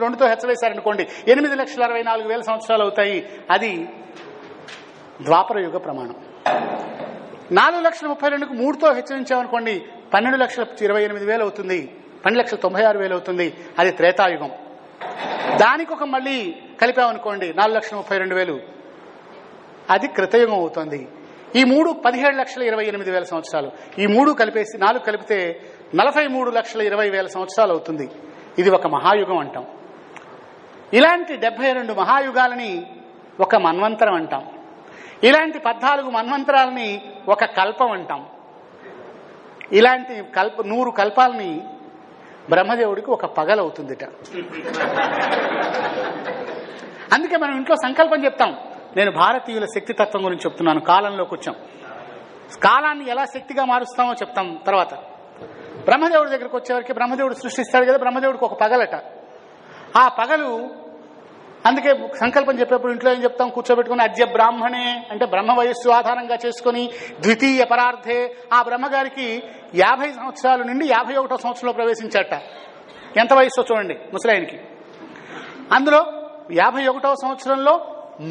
2తో హెచ్చవేశారనుకోండి 8,64,000 సంవత్సరాలు అవుతాయి. అది ద్వాపర యుగ ప్రమాణం. 4,32,000కు 3తో హెచ్చరించామనుకోండి 12,28,000 అవుతుంది. 12,96,000 అవుతుంది. అది త్రేతాయుగం. దానికి ఒక మళ్ళీ కలిపామనుకోండి 4,32,000, అది కృతయుగం అవుతుంది. ఈ 3 17,28,000 సంవత్సరాలు. ఈ 3 కలిపేసి 4 కలిపితే 43,20,000 సంవత్సరాలు అవుతుంది. ఇది ఒక మహాయుగం అంటాం. ఇలాంటి 72 మహాయుగాలని ఒక మన్వంతరం అంటాం. ఇలాంటి 14 మన్వంతరాలని ఒక కల్పం అంటాం. ఇలాంటి 100 కల్పాలని బ్రహ్మదేవుడికి ఒక పగలవుతుందిట. అందుకే మనం ఇంట్లో సంకల్పం చెప్తాం. నేను భారతీయుల శక్తి తత్వం గురించి చెప్తున్నాను. కాలంలోకి వచ్చాం. కాలాన్ని ఎలా శక్తిగా మారుస్తామో చెప్తాం తర్వాత. బ్రహ్మదేవుడి దగ్గరకు వచ్చేవరకు బ్రహ్మదేవుడు సృష్టిస్తాడు కదా, బ్రహ్మదేవుడికి ఒక పగలట. ఆ పగలు అందుకే సంకల్పం చెప్పేప్పుడు ఇంట్లో ఏం చెప్తాం? కూర్చోబెట్టుకుని అద్య బ్రాహ్మణే అంటే బ్రహ్మ వయస్సు ఆధారంగా చేసుకుని ద్వితీయ పరార్థే ఆ బ్రహ్మగారికి 50 సంవత్సరాలు నుండి 51వ సంవత్సరంలో ప్రవేశించాట. ఎంత వయస్సు చూడండి ముసలాయనికి. అందులో 51వ సంవత్సరంలో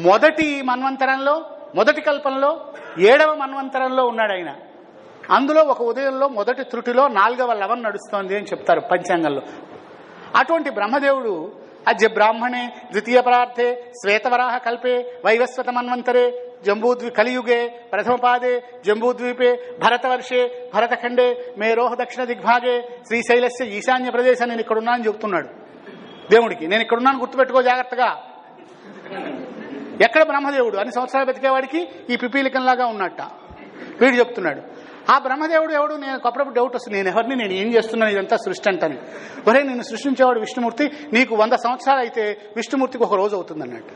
మొదటి మన్వంతరంలో, మొదటి కల్పంలో 7వ మన్వంతరంలో ఉన్నాడు ఆయన. అందులో ఒక ఉదయంలో మొదటి త్రుటిలో 4వ లవం నడుస్తోంది అని చెప్తారు పంచాంగంలో. అటువంటి బ్రహ్మదేవుడు అద్య బ్రాహ్మణే ద్వితీయ పరార్థే శ్వేతవరాహ కల్పే వైవస్వత మన్వంతరే కలియుగే ప్రథమపాదే జంబూద్వీపే భరతవర్షే భరతఖండే మేరోహ దక్షిణ దిగ్భాగే శ్రీశైలస్య ఈశాన్య ప్రదేశం నేను ఇక్కడున్నా అని చెప్తున్నాడు దేవుడికి. నేను ఇక్కడున్నాను గుర్తుపెట్టుకో జాగ్రత్తగా. ఎక్కడ బ్రహ్మదేవుడు? అన్ని సంవత్సరాలు బతికేవాడికి ఈ పిపీలికంలాగా ఉన్నట్ట వీడు చెప్తున్నాడు. ఆ బ్రహ్మదేవుడు ఎవడు? నేను అప్పుడప్పుడు డౌట్ వస్తుంది, నేను ఎవరిని, నేను ఏం చేస్తున్నాను, ఇదంతా సృష్టి అంటాను. ఒరే నిన్ను సృష్టించేవాడు విష్ణుమూర్తి, నీకు 100 సంవత్సరాలు అయితే విష్ణుమూర్తికి ఒక రోజు అవుతుంది అన్నట్టు.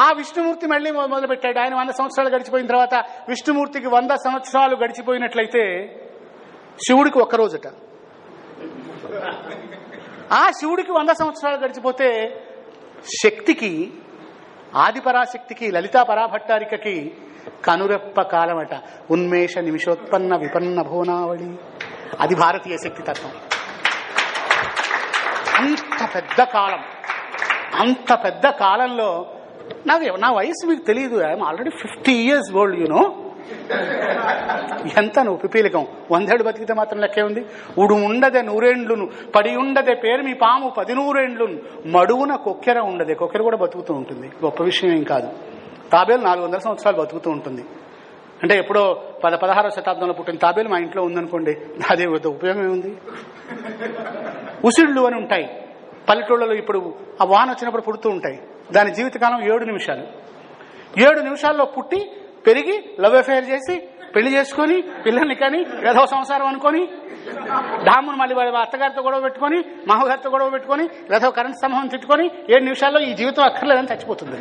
ఆ విష్ణుమూర్తి మళ్ళీ మొదలుపెట్టాడు. ఆయన 100 సంవత్సరాలు గడిచిపోయిన తర్వాత విష్ణుమూర్తికి 100 సంవత్సరాలు గడిచిపోయినట్లయితే శివుడికి ఒక్క రోజుట. ఆ శివుడికి 100 సంవత్సరాలు గడిచిపోతే శక్తికి, ఆదిపరాశక్తికి, లలితా పరాభట్టారికకి కనురెప్ప కాలమట. ఉన్మేష నిమిషోత్పన్న విపన్న భువనావళి. అది భారతీయ శక్తి తత్వం. అంత పెద్ద కాలం, అంత పెద్ద కాలంలో నా వయసు మీకు తెలియదు. I'm already 50 years old, you know. ఎంత నువ్వు పిపీలికం 100 ఏళ్ళు బతికితే మాత్రం లెక్కే ఉంది. ఉడు ఉండదే 100 ఏండ్లును పడి ఉండదే పేరు మీ పాము 10 ఏండ్లును మడువున కొక్కెర ఉండదే. కొక్కెర కూడా బతుకుతూ ఉంటుంది, గొప్ప విషయం ఏం కాదు. తాబేలు 400 సంవత్సరాలు బతుకుతూ ఉంటుంది. అంటే ఎప్పుడో 16వ శతాబ్దంలో పుట్టిన తాబేలు మా ఇంట్లో ఉందనుకోండి, అదే ఉపయోగం ఏముంది? ఉసిళ్ళు అని ఉంటాయి పల్లెటూళ్ళలో. ఇప్పుడు ఆ వాన వచ్చినప్పుడు పుడుతూ ఉంటాయి. దాని జీవితకాలం 7 నిమిషాలు. 7 నిమిషాల్లో పుట్టి పెరిగి లవ్ అఫేర్ చేసి పెళ్లి చేసుకుని పిల్లల్ని కానీ ఏదో సంసారం అనుకొని డామును మళ్ళీ అత్తగారితో గొడవ పెట్టుకొని మామగారితో గొడవ పెట్టుకొని ఏదో కరెంట్ స్తంభం తిట్టుకొని 7 నిమిషాల్లో ఈ జీవితం అక్కర్లేదని చచ్చిపోతుంది.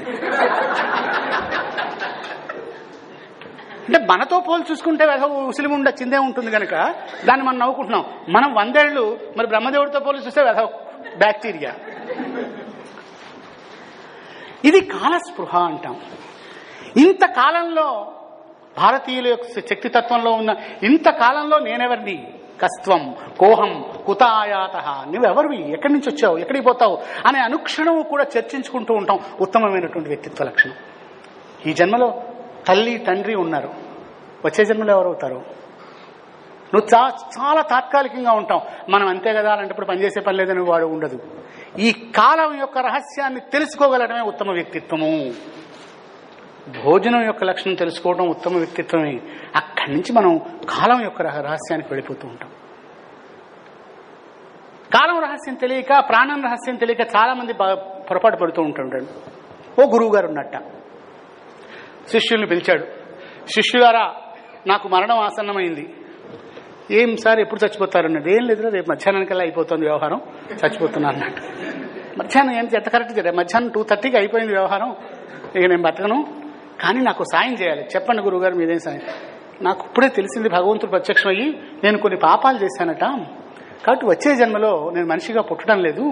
అంటే మనతో పోల్చి చూసుకుంటే ఏదో ఉసిలి ఉండ చిందే ఉంటుంది కనుక దాన్ని మనం నవ్వుకుంటున్నాం. మనం 100 ఏళ్ళు మరి బ్రహ్మదేవుడితో పోల్చి చూస్తే ఏదో బ్యాక్టీరియా. ఇది కాలస్పృహ అంటాం. ఇంతకాలంలో భారతీయుల యొక్క శక్తితత్వంలో ఉన్న ఇంతకాలంలో నేనెవరిని, కస్త్వం కోహం కుత ఆయాత, నువ్వెవరివి, ఎక్కడి నుంచి వచ్చావు, ఎక్కడికి పోతావు అనే అనుక్షణం కూడా చర్చించుకుంటూ ఉంటాం. ఉత్తమమైనటువంటి వ్యక్తిత్వ లక్షణం. ఈ జన్మలో తల్లి తండ్రి ఉన్నారు, వచ్చే జన్మలో ఎవరవుతారు? నువ్వు చాలా తాత్కాలికంగా ఉంటావు. మనం అంతే కదా అలాంటప్పుడు పనిచేసే పని లేదని వాడు ఉండదు. ఈ కాలం యొక్క రహస్యాన్ని తెలుసుకోగలడమే ఉత్తమ వ్యక్తిత్వము. భోజనం యొక్క లక్షణం తెలుసుకోవడం ఉత్తమ వ్యక్తిత్వమే. అక్కడి నుంచి మనం కాలం యొక్క రహస్యానికి వెళ్ళిపోతూ ఉంటాం. కాలం రహస్యం తెలియక, ప్రాణం రహస్యం తెలియక చాలా మంది పొరపాటు పడుతూ ఉంటుంటాడు. ఓ గురువు గారు ఉన్నట్ట శిష్యుల్ని పిలిచాడు. శిష్యులారా, నాకు మరణం ఆసన్నమైంది. ఏం సార్ ఎప్పుడు చచ్చిపోతారన్నది. ఏం లేదు, రేపు మధ్యాహ్నానికల్లా అయిపోతుంది వ్యవహారం, చచ్చిపోతున్నా అన్నట్టు. మధ్యాహ్నం ఎంత కరెక్ట్ జరిగింది, మధ్యాహ్నం 2:30కి అయిపోయింది వ్యవహారం, ఇక నేను బతకను, కానీ నాకు సాయం చేయాలి. చెప్పండి గురువుగారు మీదేం సాయం? నాకు ఇప్పుడే తెలిసింది, భగవంతుడు ప్రత్యక్షం అయ్యి నేను కొన్ని పాపాలు చేశానట, కాబట్టి వచ్చే జన్మలో నేను మనిషిగా పుట్టడం లేదు.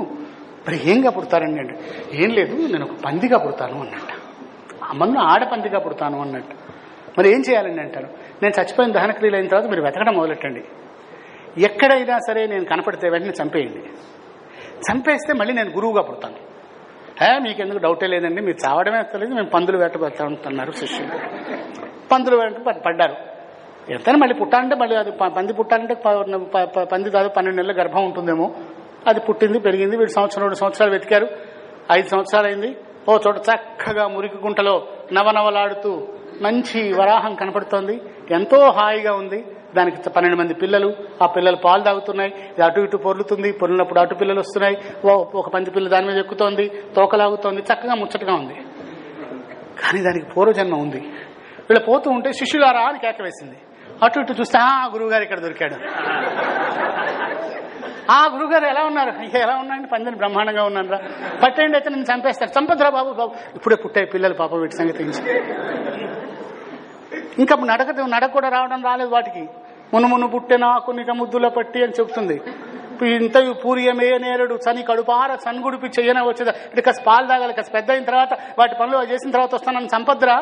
మరి ఏంగా పుడతారండి అంటే, ఏం లేదు, నేను ఒక పందిగా పుడతాను అన్నట్ట. అమ్మను ఆడపందిగా పుడతాను అన్నట్టు. మరి ఏం చేయాలండి అంటారు. నేను చచ్చిపోయిన దహనక్రియలు అయిన తర్వాత మీరు వెతకడం మొదలెట్టండి. ఎక్కడైనా సరే నేను కనపడితే వెంటనే చంపేయండి. చంపేస్తే మళ్ళీ నేను గురువుగా పుడతాను. మీకెందుకు డౌటే లేదండి, మీరు చావడమే తెలియదు, మేము పందులు వేట పెడతామన్నారు శిష్యులు. పందులు వేట పడ్డారు. ఎంతైనా మళ్ళీ పుట్టాలంటే మళ్ళీ అది పంది పుట్టాలంటే పంది కాదు 12 నెలల గర్భం ఉంటుందేమో. అది పుట్టింది, పెరిగింది. వీడు 2 సంవత్సరాలు వెతికారు. 5 సంవత్సరాలు అయింది. ఓ చోట చక్కగా మురికి గుంటలో నవనవలాడుతూ మంచి వరాహం కనపడుతోంది. ఎంతో హాయిగా ఉంది. దానికి 12 మంది పిల్లలు. ఆ పిల్లలు పాలు తాగుతున్నాయి. ఇది అటు ఇటు పొర్లుతుంది. పొర్లినప్పుడు అటు పిల్లలు వస్తున్నాయి. ఒక పంది పిల్ల దాని మీద ఎక్కుతోంది, తోకలాగుతోంది. చక్కగా ముచ్చటగా ఉంది. కానీ దానికి పూర్వజన్మ ఉంది. వీళ్ళు పోతూ ఉంటే శిష్యులారా అని కేక వేసింది. అటు ఇటు చూస్తే గురువుగారు ఇక్కడ దొరికాడు. గురువుగారు ఎలా ఉన్నారు? ఎలా ఉన్నాయండి? పందిని బ్రహ్మాండంగా ఉన్నాను రా, పట్టేయండి, అయితే నేను చంపేస్తాను. చంపదురా బాబు, ఇప్పుడే పుట్టాయి పిల్లలు, పాప వీటి సంగతి ఇంకా నడక కూడా రాలేదు వాటికి. మును పుట్టిన కొన్ని ముద్దుల పట్టి అని చెప్తుంది. ఇంతయు పూర్యమే నేరుడు చని కడుపార సన్గుడిపి చెయ్యన వచ్చేదా అంటే కాస్త పాలు తాగాలి, కాస్త పెద్ద అయిన తర్వాత వాటి పనులు చేసిన తర్వాత వస్తానని చంపద్దురా.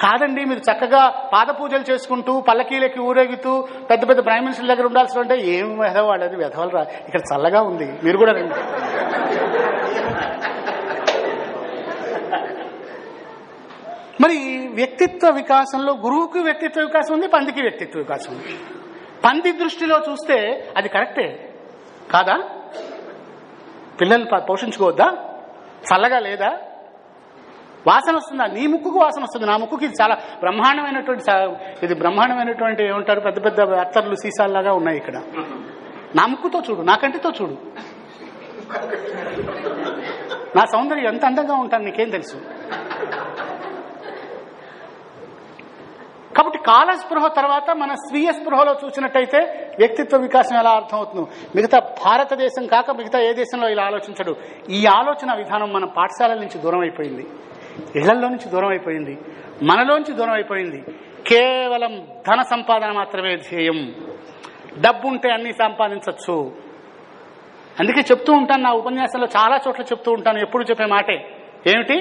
కాదండి, మీరు చక్కగా పాద పూజలు చేసుకుంటూ పల్లకీలకి ఊరేగుతూ పెద్ద పెద్ద బ్రాహ్మణుల దగ్గర ఉండాల్సి ఉంటే ఏం వెధవాళ్ళది, వెధవలు రా, ఇక్కడ చల్లగా ఉంది, మీరు కూడా రండి. మరి వ్యక్తిత్వ వికాసంలో గురువుకి వ్యక్తిత్వ వికాసం ఉంది, పందికి వ్యక్తిత్వ వికాసం ఉంది. పంది దృష్టిలో చూస్తే అది కరెక్టే కాదా? పిల్లల్ని పోషించుకోవద్దా? చల్లగా లేదా? వాసన వస్తుందా? నీ ముక్కుకు వాసన వస్తుంది, నా ముక్కుకి ఇది చాలా బ్రహ్మాండమైనటువంటి ఏమంటారు, పెద్ద పెద్ద అత్తర్లు సీసాల్లాగా ఉన్నాయి ఇక్కడ. నా ముక్కుతో చూడు, నా కంటితో చూడు, నా సౌందర్యం ఎంత అందంగా ఉంటాను నీకేం తెలుసు? కాబట్టి కాలస్పృహ తర్వాత మన స్వీయ స్పృహలో చూసినట్టయితే వ్యక్తిత్వ వికాసం ఎలా అర్థమవుతుంది? మిగతా భారతదేశం కాక మిగతా ఏ దేశంలో ఇలా ఆలోచించడు. ఈ ఆలోచన విధానం మన పాఠశాలల నుంచి దూరం అయిపోయింది, ఇళ్లలో నుంచి దూరం అయిపోయింది, మనలోంచి దూరం అయిపోయింది. కేవలం ధన సంపాదన మాత్రమే ధ్యేయం. డబ్బుంటే అన్ని సంపాదించవచ్చు. అందుకే చెప్తూ ఉంటాను, నా ఉపన్యాసంలో చాలా చోట్ల చెప్తూ ఉంటాను, ఎప్పుడు చెప్పే మాటే ఏమిటి?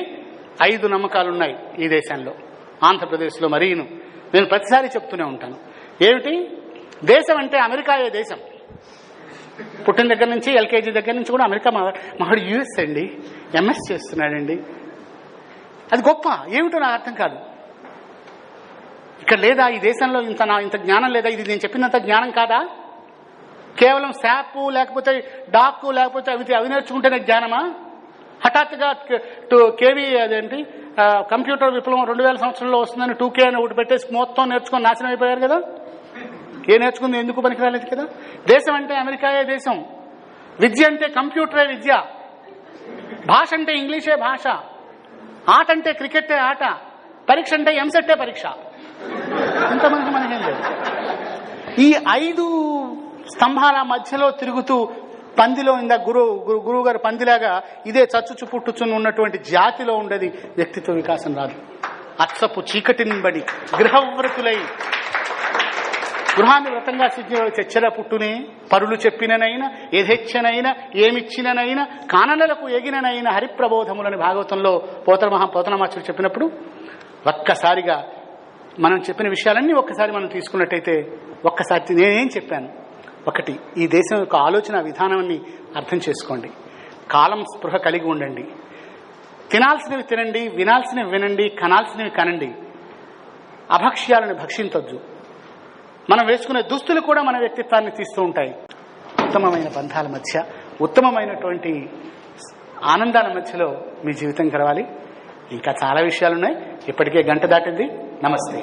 5 నమ్మకాలున్నాయి ఈ దేశంలో, ఆంధ్రప్రదేశ్లో మరీను. నేను ప్రతిసారి చెప్తూనే ఉంటాను. ఏమిటి? దేశం అంటే అమెరికాయే దేశం. పుట్టిన దగ్గర నుంచి ఎల్కేజీ దగ్గర నుంచి కూడా అమెరికా. మావాడు యుఎస్ అండి, ఎంఎస్ చేస్తున్నాడండి, అది గొప్ప. ఏమిటో నాకు అర్థం కాదు. ఇక్కడ లేదా ఈ దేశంలో ఇంత జ్ఞానం లేదా? ఇది నేను చెప్పినంత జ్ఞానం కాదా? కేవలం శాపు లేకపోతే డాక్కు లేకపోతే అవి నేర్చుకుంటేనే జ్ఞానమా? హఠాత్తుగా కేవీ అదేంటి కంప్యూటర్ విప్లవం 2000 సంవత్సరంలో వస్తుందని 2K అని ఒకటి పెట్టేసి మొత్తం నేర్చుకొని నాశనం అయిపోయారు కదా. ఏ నేర్చుకుంది ఎందుకు పనికి రాలేదు కదా. దేశం అంటే అమెరికాయే దేశం, విద్య అంటే కంప్యూటరే విద్య, భాష అంటే ఇంగ్లీషే భాష, ఆట అంటే క్రికెటే ఆట, పరీక్ష అంటే ఎంసెట్టే పరీక్ష. ఇంతమంది మనకేం లేదు. ఈ 5 స్తంభాల మధ్యలో తిరుగుతూ పందిలో ఇందా గురువు గారు పందిలాగా ఇదే చచ్చుచు పుట్టుచుని ఉన్నటువంటి జాతిలో ఉండేది వ్యక్తిత్వ వికాసం రాదు. అచ్చపు చీకటినిబడి గృహవ్రతులై గృహాన్ని వ్రతంగా చెచ్చర పుట్టునే పరులు చెప్పిననైనా యథేచ్ఛనైనా ఏమిచ్చిననైనా కాననలకు ఎగిననైనా హరిప్రబోధములని భాగవతంలో పోతనమాచుడు చెప్పినప్పుడు ఒక్కసారిగా మనం చెప్పిన విషయాలన్నీ ఒక్కసారి మనం తీసుకున్నట్టయితే, ఒక్కసారి నేనేం చెప్పాను, ఒకటి, ఈ దేశం యొక్క ఆలోచన విధానాన్ని అర్థం చేసుకోండి, కాలం స్పృహ కలిగి ఉండండి, తినాల్సినవి తినండి, వినాల్సినవి వినండి, కనాల్సినవి కనండి, అభక్ష్యాలను భక్షించొద్దు. మనం వేసుకునే దుస్తులు కూడా మన వ్యక్తిత్వాన్ని తీస్తూ ఉంటాయి. ఉత్తమమైన బంధాల మధ్య, ఉత్తమమైనటువంటి ఆనందాల మధ్యలో మీ జీవితం గడవాలి. ఇంకా చాలా విషయాలున్నాయి. ఇప్పటికే గంట దాటింది. నమస్తే.